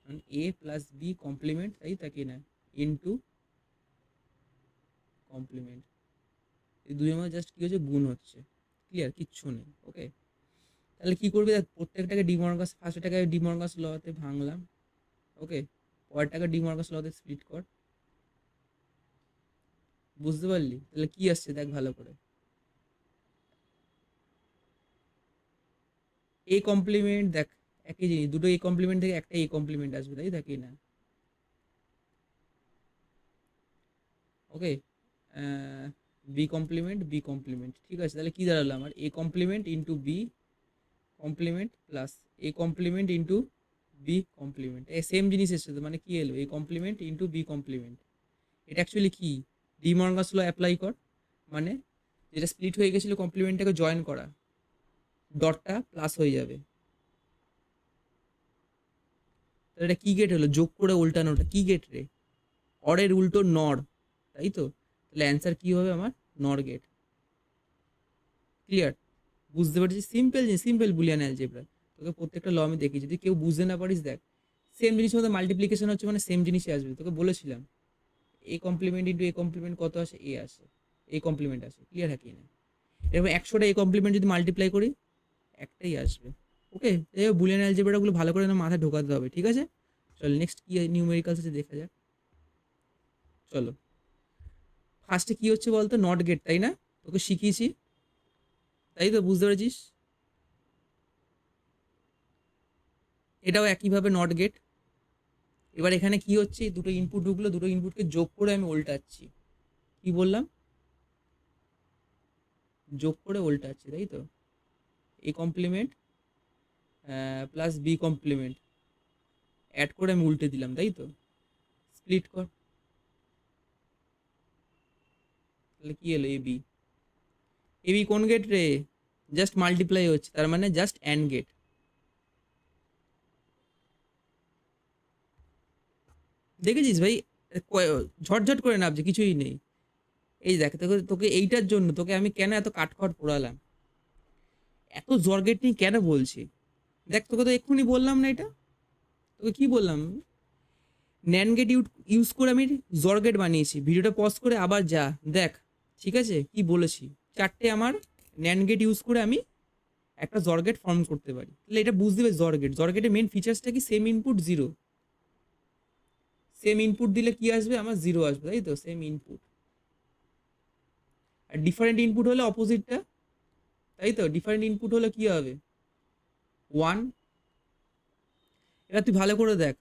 A: মানে এ প্লাস বি কমপ্লিমেন্ট, তাই তাকি না? ইনটু কমপ্লিমেন্ট, এই দুইয়ের মধ্যে জাস্ট কি হচ্ছে, গুণ হচ্ছে। ক্লিয়ার? কিচ্ছু নেই। ওকে, তাহলে কি করবি দেখ, প্রত্যেকটাকে ডিমর্গাস, ফার্স্টটাকে ডিমর্গাস লতে ভাঙলাম, ওকে, পরেরটাকে ডিমর্গাস লতে স্প্লিট কর। বুঝতে পারলি? তাহলে কি আসছে দেখ ভালো করে, এ কমপ্লিমেন্ট, দেখ একই জিনিস, দুটো এ কমপ্লিমেন্ট থেকে একটা এ কমপ্লিমেন্ট আসবে, তাই দেখি না? Okay, b complement, B complement, ঠিক আছে? তাহলে কি দাঁড়ালো আমার, a complement into B complement plus A complement into B complement, এ সেম জিনিস এসছে তো, মানে কি এলো, a complement into B complement. এটা অ্যাকচুয়ালি কি, ডিমর্গাস ল অ্যাপ্লাই কর, মানে যেটা স্প্লিট হয়ে গেছিলো কমপ্লিমেন্টটাকে জয়েন করা, ডটটা প্লাস হয়ে যাবে। তাহলে এটা কি গেট হলো, যোগ করে উল্টানোটা কি গেট রে? অরের উল্টো নর, তাই তো? তাহলে অ্যান্সার কি হবে আমার, নর গেট। ক্লিয়ার? বুঝতে পারছিস? সিম্পল জিনিস, সিম্পল বুলিয়ান অ্যালজেব্রা। তোকে প্রত্যেকটা ল আমি দেখি, যদি কেউ বুঝতে না পারিস দেখ, সেম জিনিসের মধ্যে মাল্টিপ্লিকেশন হচ্ছে মানে সেম জিনিসই আসবে, তোকে বলেছিলাম। A complement into a complement কত আসে, এ আসে, এ কমপ্লিমেন্ট আসে। ক্লিয়ার হয় কি না? এরকম 100টা এ কমপ্লিমেন্ট যদি মাল্টিপ্লাই করি, একটাই আসবে। ওকে, এই বুলিয়ান অ্যালজেব্রাগুলো ভালো করে না মাথায় ঢোকাতে হবে, ঠিক আছে? চল নেক্সট কি নিউমেরিক্যালস আছে দেখা যাক। চলো, ফার্স্টে কি হচ্ছে বলতো, নট গেট, তাই না? তোকে শিখিয়েছি, তাই তো? বুঝতে পেরেছিস? এটাও একইভাবে নট গেট। এবার এখানে কি হচ্ছে, দুটো ইনপুট ঢুকলো, দুটো ইনপুটকে যোগ করে আমি উল্টাচ্ছি। কি বললাম? যোগ করে উল্টাচ্ছি, তাই তো? A complement plus b complement add করে আমি উল্টে দিলাম, তাই তো? স্প্লিট কর, তাহলে কি এলো, এ বি। এ বি কোন গেট রে? জাস্ট মাল্টিপ্লাই হচ্ছে, তার মানে জাস্ট অ্যান্ড গেট। দেখেছিস ভাই? ঝটঝট করে নামছে, কিছুই নেই। এই দেখ, তোকে তোকে এইটার জন্য তোকে আমি কেন এত কাঠখড় পোড়ালাম, এত জর্গেট নিয়ে কেন বলছি? দেখ তোকে তো এক্ষুনি বললাম না এটা, তোকে কি বললাম, ন্যান গেট ইউজ করে আমি জর্গেট বানিয়েছি। ভিডিওটা পজ করে আবার যা দেখ, ঠিক আছে? কি বলেছি, চারটে আমার ন্যান গেট ইউজ করে আমি একটা জর্গেট ফর্ম করতে পারি। তাহলে এটা বুঝতে হবে, জর্গেট, জর্গেটের মেন ফিচার্সটা কি, same input zero. Same input দিলে কি আসবে আমার, জিরো আসবে, তাই তো? Same input. আর ডিফারেন্ট ইনপুট হলে অপোজিটটা, তাই তো? ডিফারেন্ট ইনপুট হলে কি হবে, ওয়ান। এবার তুই ভালো করে দেখ,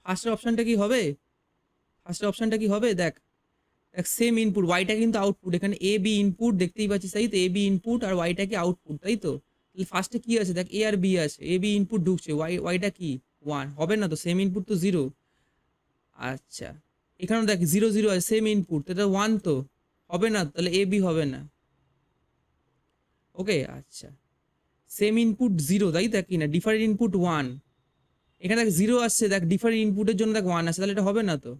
A: ফার্স্টের অপশানটা কি হবে, ফার্স্টের অপশানটা কি হবে দেখ, দেখ সেম ইনপুট, ওয়াইটা কিন্তু আউটপুট, এখানে এ বি ইনপুট দেখতেই পাচ্ছিস, তাই তো? এ বি ইনপুট আর ওয়াইটা কি আউটপুট, তাই তো? তাহলে ফার্স্টে কি আছে দেখ, এ আর বি আছে, এ বি ইনপুট ঢুকছে, ওয়াইটা কি ওয়ান, হবে না তো? সেম ইনপুট তো জিরো। আচ্ছা, এখানেও দেখ জিরো জিরো আছে, সেম ইনপুট, এটা ওয়ান তো, হবে না? তাহলে এ বি হবে না। ওকে, আচ্ছা, সেম ইনপুট জিরো, তাই দেখ কি না, ডিফারেন্ট ইনপুট ওয়ান, এখানে দেখ জিরো আসছে, দেখ ডিফারেন্ট ইনপুটের জন্য দেখ ওয়ান আসছে, তাহলে এটা হবে না তো।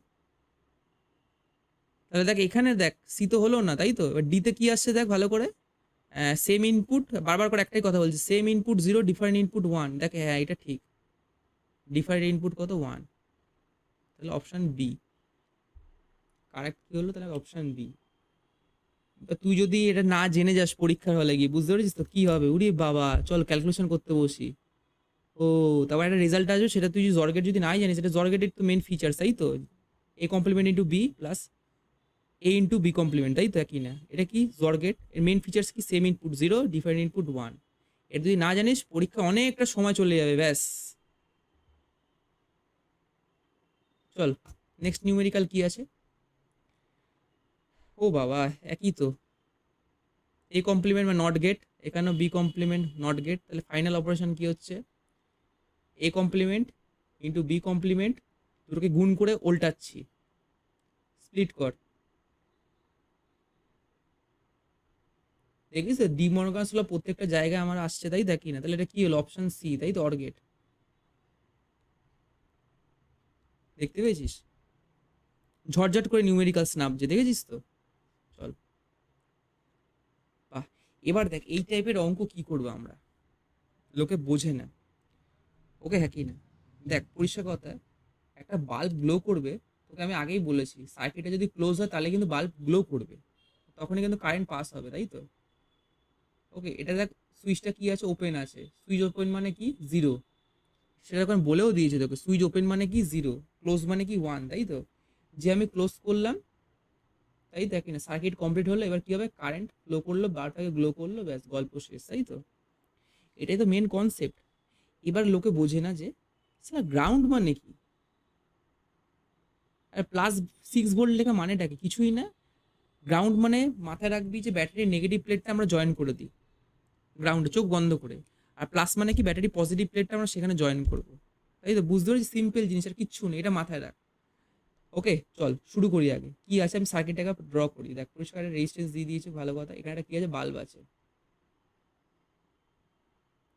A: তাহলে দেখ এখানে দেখ সি তো হলো না, তাই তো। এবার ডিতে কি আসছে দেখ ভালো করে, সেম ইনপুট, বারবার করে একটাই কথা বলছি, same input zero, different input one. দেখ হ্যাঁ এটা ঠিক, ডিফারেন্ট ইনপুট কত ওয়ান, তাহলে অপশান বি কারেক্ট কি হলো, তাহলে অপশান বি। তুই যদি এটা না জেনে যাস পরীক্ষার হলে গিয়ে, বুঝতে পেরেছিস তো কি হবে, উরি বাবা চল ক্যালকুলেশন করতে বসি। ও, তারপর একটা রেজাল্ট আসবে, সেটা তুই জর্গেট যদি নাই জানিস, এটা জর্গেটের তো মেন ফিচার, তাই তো, a complement into b plus a into B complement, তাই তো একই না। এটা কি জর্গেট, এর মেন ফিচার্স কি, same input zero, different input one. এটা যদি না জানিস পরীক্ষা অনেকটা সময় চলে যাবে, ব্যাস। চল নেক্সট নিউমেরিক্যাল কি আছে। ও বাবা একই তো, এ কমপ্লিমেন্ট বা নট গেট, এখানেও বি কমপ্লিমেন্ট নট গেট, তাহলে ফাইনাল অপারেশন কি হচ্ছে, a complement into B complement, দুটোকে গুণ করে উল্টাচ্ছি, স্প্লিট কর। দেখিস তো ডি মর্গানস ল প্রত্যেকটা জায়গায় আমার আসছে, তাই দেখি না, তাহলে এটা কি হলো, অপশন সি, তাই তো, অর গেট। দেখতে পেয়েছিস, ঝটঝট করে নিউমেরিক্যালস নামছে, দেখেছিস তো। চল, বাহ। এবার দেখ এই টাইপের অঙ্ক কি করবো আমরা, লোকে বোঝে না। ওকে হ্যাঁ কি না, দেখ পরিষ্কার কথা, একটা বাল্ব গ্লো করবে, তোকে আমি আগেই বলেছি সার্কিটটা যদি ক্লোজ হয় তাহলে কিন্তু বাল্ব গ্লো করবে, তখনই কিন্তু কারেন্ট পাস হবে, তাই তো। ওকে, এটা দেখ সুইচটা কি আছে, ওপেন আছে, সুইচ ওপেন মানে কি জিরো, সেটা এখন বলেও দিয়েছে তোকে, সুইচ ওপেন মানে কি জিরো, ক্লোজ মানে কি ওয়ান, তাই তো। যে আমি ক্লোজ করলাম, তাই দেখি না, সার্কিট কমপ্লিট হলো, এবার কি হবে, কারেন্ট ফ্লো করলো, বারটাকে গ্লো করলো, ব্যাস গল্প শেষ, তাই তো। এটাই তো মেন কনসেপ্ট। এবার লোকে বোঝে না যে সেটা গ্রাউন্ড মানে কি, আর প্লাস 6 ভোল্ট লেখা মানেটা কি, কিছুই না। গ্রাউন্ড মানে মাথায় রাখবি যে ব্যাটারির নেগেটিভ প্লেটটা আমরা জয়েন করে দিই গ্রাউন্ডে চোখ বন্ধ করে, আর প্লাস মানে কি ব্যাটারি পজিটিভ প্লেটটা আমরা সেখানে জয়েন করবো, তাই তো। বুঝতে পারছি, সিম্পল জিনিস, আর কিচ্ছু নেই, এটা মাথায় রাখ। ওকে চল শুরু করি, আগে কি আছে আমি সার্কিটটাকে ড্র করি, দেখ পরিষ্কার রেজিস্ট্যান্স দিয়ে দিয়েছে, ভালো কথা। এখানে একটা কি আছে, বাল্ব আছে,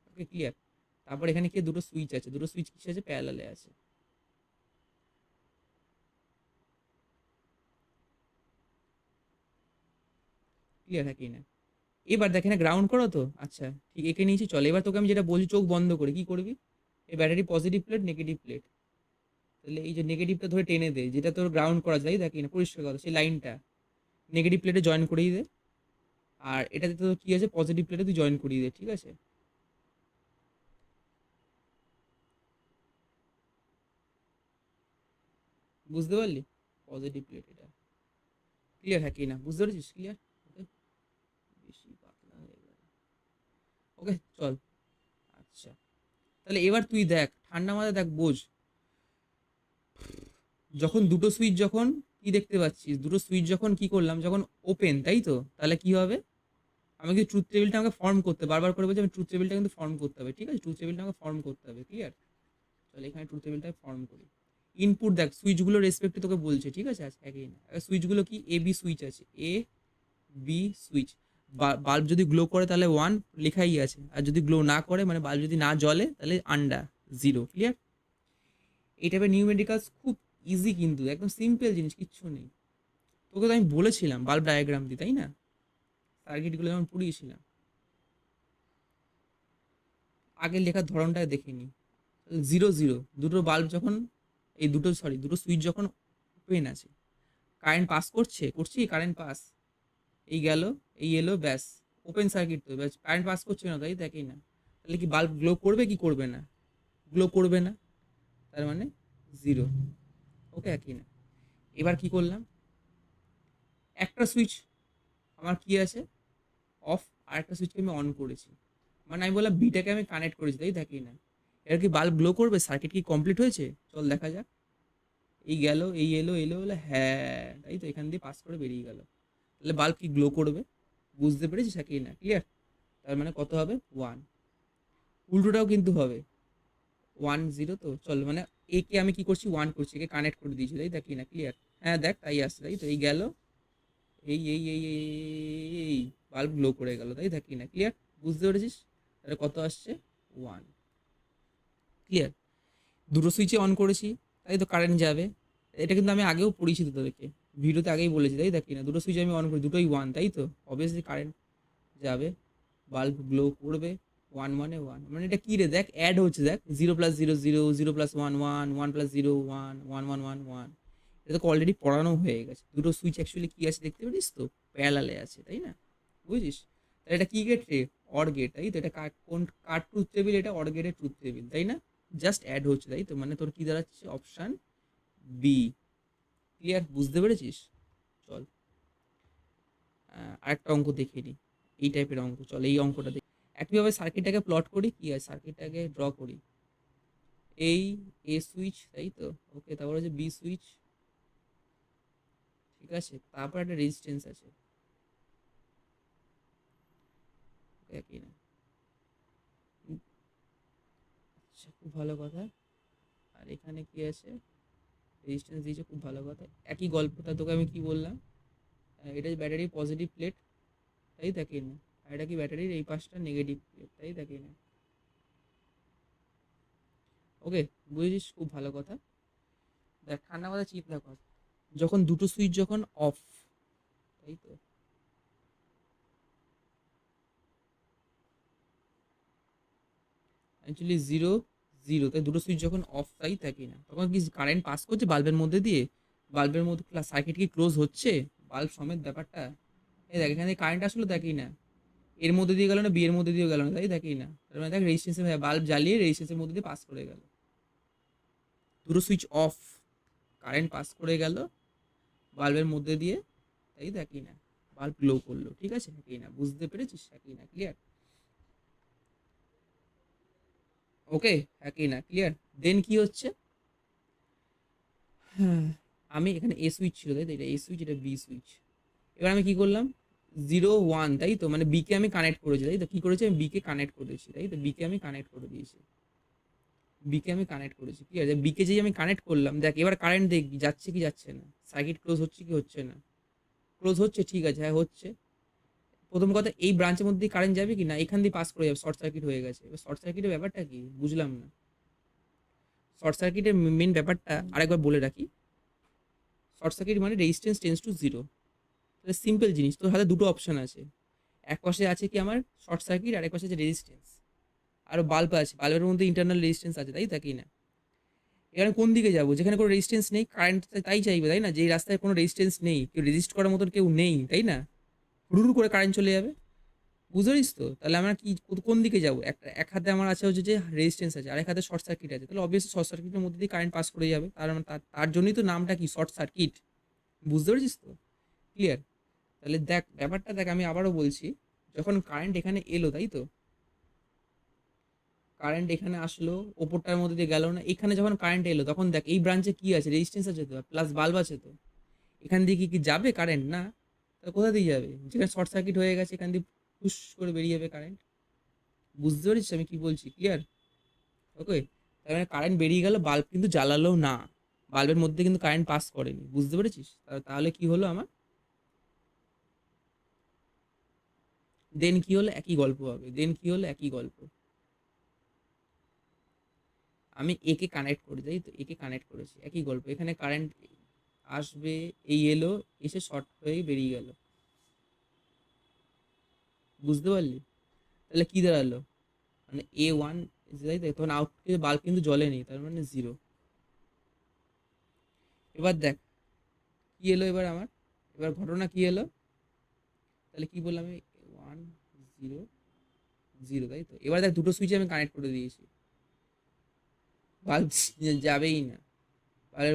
A: ওকে ক্লিয়ার। তারপর এখানে কি দুটো সুইচ আছে, দুটো সুইচ কিসে আছে, প্যারালালে আছে, ক্লিয়ার থাকে না। এবার দেখে না গ্রাউন্ড করো তো, আচ্ছা ঠিক এঁকে নিয়েছি, চল এবার তোকে আমি যেটা বলছি চোখ বন্ধ করে কি করবি, এই battery positive plate negative plate, তাহলে এই যে নেগেটিভটা ধরে টেনে দে, যেটা তোর গ্রাউন্ড করা যায়, দেখি না পরিষ্কার কথা, সেই লাইনটা নেগেটিভ প্লেটে জয়েন করিয়ে দে, আর এটাতে তো কি আছে, পজিটিভ প্লেটে তুই জয়েন করিয়ে দে, ঠিক আছে। বুঝতে পারলি, পজিটিভ প্লেট এটা, ক্লিয়ার হ্যাঁ কি না, বুঝতে পেরেছিস, ক্লিয়ার। ওকে, বেশি পাতলা হয়ে গেল, ওকে চল। আচ্ছা, তাহলে এবার তুই দেখ ঠান্ডা মাথায় দেখ, বোঝ, যখন দুটো সুইচ যখন কি দেখতে পাচ্ছিস, দুটো সুইচ যখন কি করলাম, যখন ওপেন, তাই তো, তাহলে কি হবে, আমাকে ট্রুথ টেবিলটা আমাকে ফর্ম করতে, বারবার করে বলছি আমি ট্রুথ টেবিলটা কিন্তু ফর্ম করতে হবে, ঠিক আছে, ট্রুথ টেবিলটা আমাকে ফর্ম করতে হবে, ক্লিয়ার। তাহলে এখানে ট্রুথ টেবিলটা ফর্ম করি। ইনপুট দেখ সুইচগুলো রেসপেক্টে তোকে বলছে, ঠিক আছে, আচ্ছা একই না, সুইচগুলো কি, এ বি সুইচ আছে, এ বি সুইচ। বাল্ব যদি গ্লো করে তাহলে ওয়ান লেখাই আছে, আর যদি গ্লো না করে মানে বাল্ব যদি না জ্বলে তাহলে আন্ডার জিরো, ক্লিয়ার। এই টাইপের নিউমেরিক্যালস খুব ইজি, কিন্তু একদম সিম্পল জিনিস, কিচ্ছু নেই। তোকে তো আমি বলেছিলাম বাল্ব ডায়াগ্রাম দিই, তাই না, সার্কিটগুলো যেমন পড়িয়েছিলাম, আগের লেখার ধরনটা দেখে নি। জিরো জিরো, দুটো বাল্ব যখন, এই দুটো সরি দুটো সুইচ যখন ওপেন আছে, কারেন্ট পাস করছে, করছি কারেন্ট পাস, এই গেল, এই এলো, ব্যাস ওপেন সার্কিট তো, ব্যাস কারেন্ট পাস করছে না, তাই দেখি না, তাহলে কি বাল্ব গ্লো করবে কি করবে না, গ্লো করবে না, তার মানে জিরো, ওকে একই না। এবার কি করলাম, একটা সুইচ আমার কি আছে, অফ, আর একটা সুইচকে আমি অন করেছি, মানে আমি বললাম বিটাকে আমি কানেক্ট করেছি, তাই দেখি না। এবার কি বাল্ব গ্লো করবে, সার্কিট কি কমপ্লিট হয়েছে, চল দেখা যাক। এই গেল, এই এলো, এলো হলো, হ্যাঁ তাই তো, এখান দিয়ে পাস করে বেরিয়ে গেল, তাহলে বাল্ব কি গ্লো করবে, বুঝতে পেরেছিস একই না, ক্লিয়ার। তার মানে কত হবে, ওয়ান। উল্টোটাও কিন্তু হবে, ওয়ান জিরো, তো চল মানে এ কে আমি কি করছি, ওয়ান করছি, একে কানেক্ট করে দিয়েছি, তাই দেখি না, ক্লিয়ার। হ্যাঁ দেখ তাই আসছে, তাই তো, এই গেল, এই বাল্ব গ্লো করে গেল, তাই দেখি না, ক্লিয়ার, বুঝতে পেরেছিস। তাহলে কত আসছে? 1। ক্লিয়ার? দুটো সুইচে অন করেছি, তাই তো কারেন্ট যাবে। এটা কিন্তু আমি আগেও পড়িয়েছি তোদেরকে, ভিডিওতে আগেই বলেছি, তাই দেখি না? দুটো সুইচ আমি অন করি, দুটোই 1, তাই তো অবভিয়াসলি কারেন্ট যাবে, বাল্ব গ্লো করবে। 1 মানে 1, মানে এটা কি রে? দেখ অ্যাড হচ্ছে, দেখ 0 + 0 0, 0 + 1 1, 1 + 0 1, 1 1 1 1। এটা তো অলরেডি পড়ানো হয়ে গেছে। দুটো সুইচ অ্যাকচুয়ালি কি আছে দেখতে পারিস তো? প্যারালালে আছে, তাই না? বুঝিস? তাহলে এটা কি গেট রে? অর গেট, তাই তো? এটা কার ট্রুথ টেবিল? এটা অর গেটের ট্রুথ টেবিল, তাই না? জাস্ট অ্যাড হচ্ছে, তাই তো? মানে তোর কি দাঁড়াচ্ছে? Option b. ক্লিয়ার? বুঝতে পেরেছিস? চল আরেকটা অঙ্ক দেখে নিই, এই টাইপের অঙ্ক। চল এই অঙ্কটা দেখি। একইভাবে সার্কিটটাকে প্লট করি, কি হয় সার্কিটটাকে ড্র করি। এই এ সুইচ, তাই তো? ওকে, তারপর হচ্ছে বি সুইচ, ঠিক আছে? তারপর একটা রেজিস্ট্যান্স আছে, একই না? আচ্ছা, খুব ভালো কথা। আর এখানে কি আছে? রেজিস্ট্যান্স দিয়েছে, খুব ভালো কথা। একই গল্পটা তোকে আমি কি বললাম? এটা ব্যাটারি পজিটিভ প্লেট, তাই দেখি না? আর এটা কি ব্যাটারির এই পাশটা নেগেটিভ প্লেট, তাই দেখি না? ওকে, বুঝেছিস? খুব ভালো কথা। দেখ ঠান্ডা মাথায় চিন্তা কর, যখন দুটো সুইচ যখন অফ, তাই তো? অ্যাকচুয়ালি 0 0, তাই দুটো সুইচ যখন অফ, তাই থাকি না? তখন কি কারেন্ট পাস করছে বাল্বের মধ্যে দিয়ে? বাল্বের মধ্যে সার্কিট কি ক্লোজ হচ্ছে? বাল্ব সমেত ব্যাপারটা। এই দেখ এখানে কারেন্ট আসলে দেখি না, এর মধ্যে দিয়ে গেল না, বি এর মধ্যে দিয়ে গেল না, তাই দেখি না? তার মানে দেখ রেজিস্ট্যান্সে বাল্ব জ্বালিয়ে রেজিস্ট্যান্সের মধ্যে দিয়ে পাস করে গেল। দুটো সুইচ অফ, কারেন্ট পাস করে গেল বাল্বের মধ্যে দিয়ে, তাই দেখি না? বাল্ব গ্লো করলো, ঠিক আছে? একই না? বুঝতে পেরেছিস? একই না? ক্লিয়ার? ওকে, একই না? ক্লিয়ার? দেন কি হচ্ছে? হ্যাঁ, আমি এখানে এ সুইচ ছিল, তাই তো? এটা এ সুইচ, এটা বি সুইচ। এবার আমি কি করলাম? 0 1, তাই তো? মানে বিকে আমি কানেক্ট করেছি, তাই তো? কি করেছি? আমি বিকে কানেক্ট করেছি, তাই তো? বিকে আমি কানেক্ট করে দিয়েছি, বিকে আমি কানেক্ট করেছি। ঠিক আছে, বিকে যেই আমি কানেক্ট করলাম, দেখ এবার কারেন্ট দেখবি যাচ্ছে কি যাচ্ছে না, সার্কিট ক্লোজ হচ্ছে কি হচ্ছে না? ক্লোজ হচ্ছে, ঠিক আছে, হ্যাঁ হচ্ছে। প্রথম কথা, এই ব্রাঞ্চের মধ্যে কারেন্ট যাবে কি না? এখান দিয়ে পাস করে যাবে, শর্ট সার্কিট হয়ে গেছে। এবার শর্ট সার্কিটের ব্যাপারটা কি বুঝলাম না। শর্ট সার্কিটের মেন ব্যাপারটা আরেকবার বলে রাখি। শর্ট সার্কিট মানে রেজিস্ট্যান্স টেন্স টু জিরো। তাহলে সিম্পল জিনিস, তোর হাতে দুটো অপশন আছে। এক পাশে আছে কি আমার শর্ট সার্কিট, আর এক পাশে আছে রেজিস্ট্যান্স। আর বাল্ব আছে, বাল্বের মধ্যে ইন্টারনাল রেজিস্ট্যান্স আছে, তাই তাকি না? এখানে কোন দিকে যাবো? যেখানে কোনো রেজিস্ট্যান্স নেই, কারেন্ট তাই চাইবে, তাই না? যেই রাস্তায় কোনো রেজিস্ট্যান্স নেই, কেউ রেজিস্ট করার মতন কেউ নেই, তাই না? হুড়ুর করে কারেন্ট চলে যাবে। বুঝতে পারিস তো? তাহলে আমরা কি কোন দিকে যাবো? একটা এক হাতে আমার আছে হচ্ছে যে রেজিস্ট্যান্স আছে, আর এক হাতে শর্ট সার্কিট আছে, তাহলে অবভিয়াসলি শর্ট সার্কিটের মধ্যে দিয়ে কারেন্ট পাস করে যাবে। তার জন্যই তো নামটা কি শর্ট সার্কিট। বুঝতে পেরেছিস তো? ক্লিয়ার? তাহলে দেখ ব্যাপারটা দেখ, আমি আবারও বলছি, যখন কারেন্ট এখানে এলো, তাই তো? কারেন্ট এখানে আসলো, ওপরটার মধ্যে দিয়ে গেল না। এখানে যখন কারেন্ট এলো, তখন দেখ এই ব্রাঞ্চে কি আছে? রেজিস্ট্যান্স আছে তো, প্লাস বাল্ব আছে তো। এখান দিয়ে কি যাবে কারেন্ট? না। তাহলে কোথা দিয়ে যাবে? যেখানে শর্ট সার্কিট হয়ে গেছে, এখান দিয়ে পুশ করে বেরিয়ে যাবে কারেন্ট। বুঝতে পারছিস আমি কি বলছি? ক্লিয়ার? ওকে, তার মানে কারেন্ট বেরিয়ে গেল, বাল্ব কিন্তু জ্বালালো না, বাল্বের মধ্যে কিন্তু কারেন্ট পাস করেনি। বুঝতে পেরেছিস? তাহলে কি হলো আমার? দেন কি হলো? একই গল্প হবে। দেন কি হলো? একই গল্প। আমি একে কানেক্ট করি, তাই তো? একে কানেক্ট করেছি, একই গল্প। এখানে কারেন্ট আসবে, এই এলো, এসে শর্ট হয়ে বেরিয়ে গেল। বুঝতে পারলি? তাহলে কি দাঁড়ালো? মানে A1, তাই তো? তখন আউটপুটে বাল্ব কিন্তু জ্বলেনি, তার মানে 0। এবার দেখ কি এলো এবার আমার, এবার ঘটনা কি এলো? তাহলে কি বললাম আমি? 1 0 0, তাই তো? এবার দেখ দুটো সুইচ আমি কানেক্ট করে দিয়েছি, বাল্ব যাবেই না,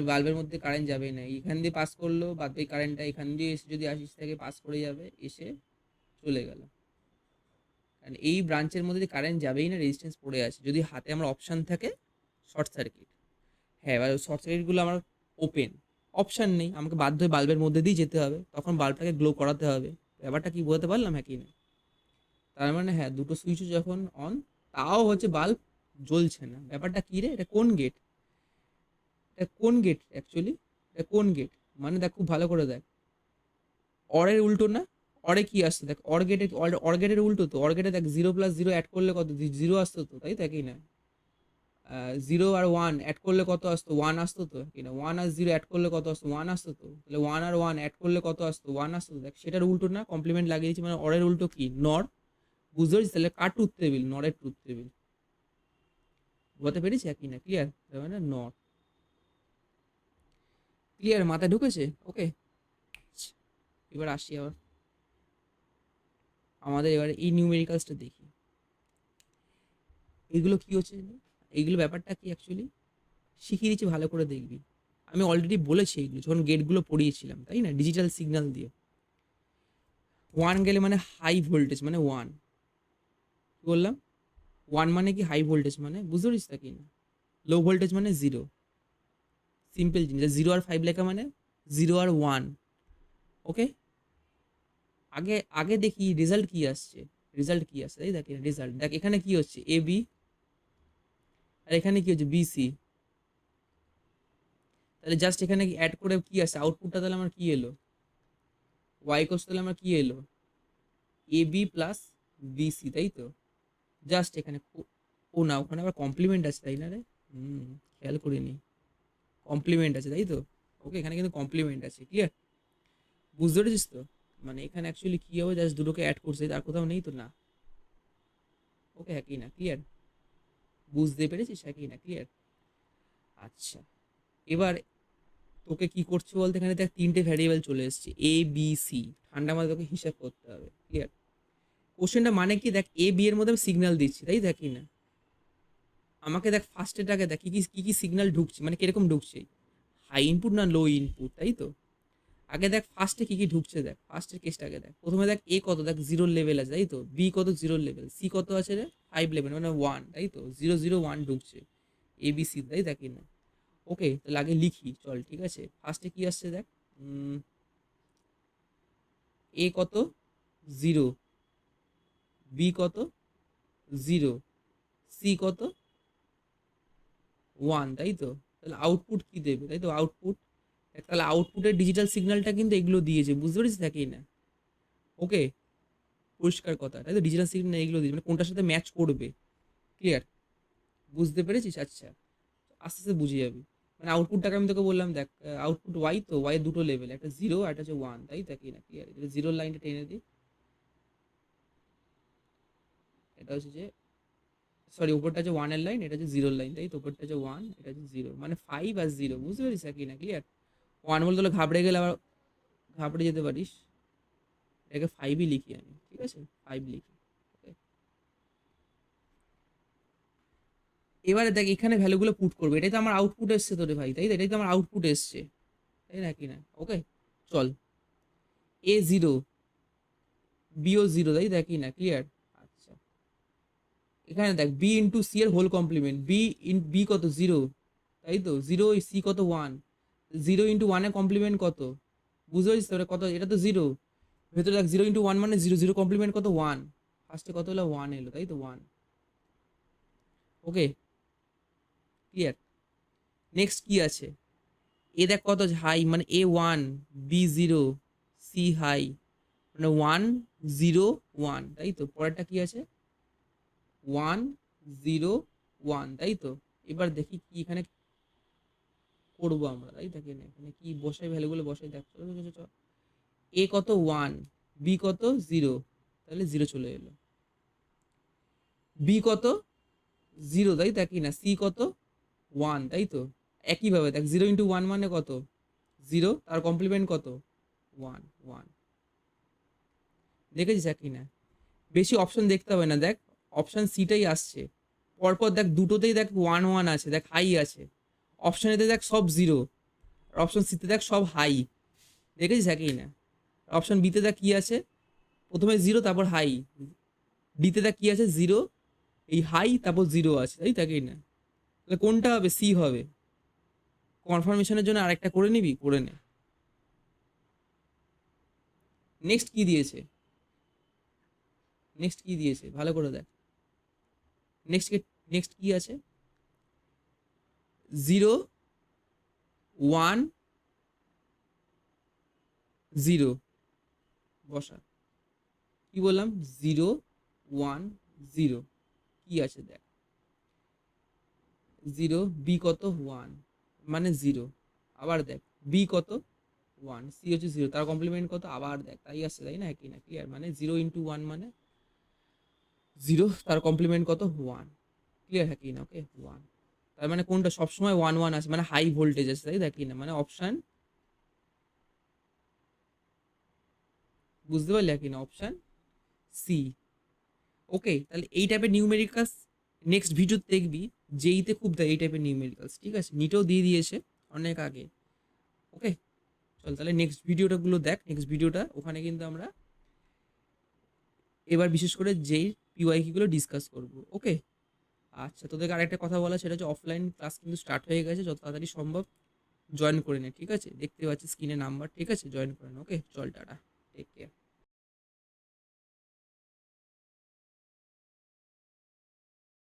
A: বাল্বের মধ্যে কারেন্ট যাবেই না। এখান দিয়ে পাস করলো, বাদ বাকি কারেন্টটা এখান দিয়ে এসে যদি আসিস থেকে পাস করে যাবে, এসে চলে গেল। কারণ এই ব্রাঞ্চের মধ্যে দিয়ে কারেন্ট যাবেই না, রেজিস্ট্যান্স পড়ে আছে। যদি হাতে আমার অপশান থাকে শর্ট সার্কিট, হ্যাঁ, এবার শর্ট সার্কিটগুলো আমার ওপেন, অপশান নেই, আমাকে বাধ্য হয়ে বাল্বের মধ্যে দিয়ে যেতে হবে, তখন বাল্বটাকে গ্লো করাতে হবে। ব্যাপারটা কি বোঝাতে পারলাম? হ্যাঁ কি না? তার মানে হ্যাঁ, দুটো সুইচও যখন অন, তাও হচ্ছে বাল্ব জ্বলছে না। ব্যাপারটা কি রে? এটা কোন গেট? এটা কোন গেট অ্যাকচুয়ালি? এটা কোন গেট? মানে দেখ খুব ভালো করে দেখ, অরের উল্টো না? অরে কি আসতো দেখ, অর গেটে, অর গেটের উল্টো তো, অর গেটে দেখ 0 + 0 অ্যাড করলে কত 0 আসতো তো, তাই তো কি না? 0 আর 1 অ্যাড করলে কত আসতো? 1 আসতো তো কি না? 1 আর 0 অ্যাড করলে কত আসতো? 1 আসতো তো। তাহলে 1 আর 1 অ্যাড করলে কত আসতো? 1 আসতো তো। দেখ সেটার উল্টো না, কমপ্লিমেন্ট লাগিয়ে দিয়েছি, মানে অরের উল্টো কি? নর। বুঝতে পারছিস? তাহলে কার ট্রুথ টেবিল? নরের ট্রুথ টেবিল। বুঝতে পেরেছি কি না? ক্লিয়ার? মানে নর। ক্লিয়ার? মাথায় ঢুকেছে? ওকে, এবার আসি আবার আমাদের এবারে এই নিউমেরিক্যালসটা দেখি। এগুলো কি হচ্ছে? এইগুলো ব্যাপারটা কি অ্যাকচুয়ালি শিখিয়ে দিচ্ছি, ভালো করে দেখবি। আমি অলরেডি বলেছি এইগুলো যখন গেটগুলো পড়িয়েছিলাম, তাই না? ডিজিটাল সিগন্যাল দিয়ে 1 গেলে মানে হাই ভোল্টেজ, মানে 1। কি বললাম? 1 মানে কি হাই ভোল্টেজ, মানে বুঝতে পারিস তা কি না? লো ভোল্টেজ মানে 0। সিম্পল জিনিস। 0 আর 5 লেখা মানে 0 আর 1। ওকে, আগে আগে দেখি রেজাল্ট কি আসছে। রেজাল্ট কি আসছে, তাই দেখ রেজাল্ট দেখ, এখানে কি হচ্ছে? এ বি, আর এখানে কি হচ্ছে? B c. তাহলে জাস্ট এখানে অ্যাড করে কি আসছে আউটপুটটা? তাহলে আমার কি এলো? ওয়াই কোস, তাহলে আমার কি এলো? A B plus B C, তাই তো? জাস্ট এখানে ও না, ওখানে আবার কমপ্লিমেন্ট আছে, তাই না রে? হুম, খেয়াল করিনি। কমপ্লিমেন্ট আছে, তাই তো? ওকে, এখানে কিন্তু কমপ্লিমেন্ট আছে। ক্লিয়ার? বুঝতে পেরেছিস তো? মানে এখানে অ্যাকচুয়ালি কি হবে, জাস্ট দুটোকে অ্যাড করছে, আর কোথাও নেই তো না। ওকে, একই না? ক্লিয়ার? বুঝতে পেরেছিস একই না? ক্লিয়ার? আচ্ছা, এবার তোকে কি করছে বলতে, এখানে দেখ 3টে ভ্যারিয়েবল চলে এসছে, এ বি সি। ঠান্ডা মাথায় তোকে হিসাব করতে হবে। ক্লিয়ার? কোশ্চেনটা মানে কি, দেখ এ বি এর মধ্যে আমি সিগন্যাল দিচ্ছি, তাই দেখি না? আমাকে দেখ ফার্স্টেটাকে দেখ কি কি কি কি সিগন্যাল ঢুকছে, মানে কিরকম ঢুকছে, হাই ইনপুট না লো ইনপুট, তাই তো? আগে দেখ ফার্স্টে কি কি ঢুকছে, দেখ ফার্স্টের কেসটাকে দেখ। প্রথমে দেখ এ কত, দেখ 0 লেভেল আছে, তাই তো? বি কত? 0 লেভেল। সি কত আছে রে? 5 লেভেল, মানে 1, তাই তো? 0 0 1 ঢুকছে এ বি সি, তাই দেখি না? ওকে, তাহলে আগে লিখি চল, ঠিক আছে? ফার্স্টে কি আসছে দেখ, এ কত? 0। বি কত? 0। সি কত? 1, তাই তো? তাহলে আউটপুট কি দেবে, তাই তো? আউটপুট, তাহলে আউটপুটের ডিজিটাল সিগন্যালটা কিন্তু এগুলো দিয়েছে, বুঝতে পারছিস নাকি না? ওকে, পরিষ্কার কথা, তাই তো? ডিজিটাল সিগন্যাল এগুলো দিয়েছে, মানে কোনটার সাথে ম্যাচ করবে। ক্লিয়ার? বুঝতে পেরেছিস? আচ্ছা, আস্তে আস্তে বুঝে যাবি। মানে আউটপুটটাকে আমি তোকে বললাম দেখ, আউটপুট ওয়াই, তো ওয়াই দুটো লেভেল, একটা 0 আর একটা হচ্ছে 1, তাই তো কি না? ক্লিয়ার? এটা 0 লাইনটা টেনে দিই। এটা হচ্ছে যে, সরি, উপরটা হচ্ছে 1 এর লাইন, এটা হচ্ছে 0 লাইন, তাই তো? উপরটা হচ্ছে 1, এটা হচ্ছে 0, মানে 5 আর 0, বুঝতে পারিস কি না? ক্লিয়ার? 1 বলতে হলে ঘাবড়ে গেলে আবার ঘাবড়ে যেতে পারিস। এটাকে 5ই লিখি আমি, ঠিক আছে? 5 লিখি। Okay? এবারে দেখ এখানে ভ্যালুগুলো পুট করবে, এটাই তো আমার আউটপুট এসছে তোরে ভাই, তাই তো? এটাই তো আমার আউটপুট এসছে, তাই না কি না? ওকে, চল। এ 0, বিও 0, তাই দেখি না? ক্লিয়ার? আচ্ছা, এখানে দেখ বি ইন্টু সি এর হোল কমপ্লিমেন্ট, বি কত? 0, তাই তো? 0, সি কত? 1। 0 ইন্টু 1 এর কমপ্লিমেন্ট কত? বুঝতে পারছিস তো এটা কত? এটা তো 0। ভেতরে দেখ 0 ইন্টু 1 মানে 0, 0 কমপ্লিমেন্ট কত? 1। ফার্স্টে কত হলো? 1 এলো, তাই তো? 1। ওকে, ক্লিয়ার? নেক্সট কি আছে? এ দেখ কত হাই, মানে এ 1, বি 0, সি হাই, মানে 1 0 1, তাই তো? পরেরটা কি আছে? 1 0 1, তাই তো? এবার দেখি কি এখানে করবো আমরা, তাই দেখি না এখানে কি বসাই, ভ্যালুগুলো বসাই, দেখ চলো চলো চলো। এ কত? 1, বি কত? 0, তাহলে 0 চলে এলো। বি কত? 0, তাই দেখি না? সি কত? 1, তাই তো? একইভাবে দেখ 0 ইন্টু 1 মানে কত? 0, তার কমপ্লিমেন্ট কত? 1 1। দেখেছিস কি না? বেশি অপশন দেখতে হবে না, দেখ অপশন সিটাই আসছে পরপর, দেখ দুটোতেই দেখ 1 1 আছে, দেখ হাই আছে। অপশন এতে দেখ সব 0, আর অপশন সিতে দেখ সব হাই। দেখেছিস কি না? অপশন বিতে দেখ কি আছে, প্রথমে 0 তারপর হাই। ডিতে দেখ কি আছে? 0, এই হাই, তারপর 0 আছে, তাই তাকেই না? তাহলে কোনটা হবে? সি হবে। কনফার্মেশনের জন্য আরেকটা করে নিবি, করে নে। নেক্সট কি দিয়েছে? নেক্সট কি দিয়েছে ভালো করে দেখ। নেক্সট কি? নেক্সট কি আছে? 0 1 0 বসা। কি বললাম 0 1 0 কি আছে দেখ 0 বি কত 1 মানে 0 আবার দেখ বি কত 1 সি হচ্ছে 0 তার কমপ্লিমেন্ট কত আবার দেখ তাই আসছে তাই না একই না ক্লিয়ার মানে 0 ইন্টু 1 মানে 0 তার কমপ্লিমেন্ট কত 1 ক্লিয়ার একই না ওকে 1 তার মানে কোনটা সবসময় 1 1 আছে মানে হাই ভোল্টেজ আছে তাই দেখি না মানে অপশন বুঝতে পারলে কি না অপশন সি ওকে তাহলে এই টাইপের নিউমেরিক্যালস নেক্সট ভিডিও দেখবি যেইতে খুব দেয় এই টাইপের নিউমেরিক্যালস ঠিক আছে নিটেও দিয়ে দিয়েছে অনেক আগে ওকে চল তাহলে নেক্সট ভিডিওটা গুলো দেখ নেক্সট ভিডিওটা ওখানে কিন্তু আমরা এবার বিশেষ করে যেই পিওয়াইকিউ গুলো ডিসকাস করব ওকে আচ্ছা তোদেরকে আরেকটা কথা বলা সেটা হচ্ছে অফলাইন ক্লাস কিন্তু স্টার্ট হয়ে গেছে যত তাড়াতাড়ি সম্ভব জয়েন করে নে ঠিক আছে দেখতে পাচ্ছি স্ক্রিনে নাম্বার ঠিক আছে জয়েন করে নে ওকে চল টাটা টেক কেয়ার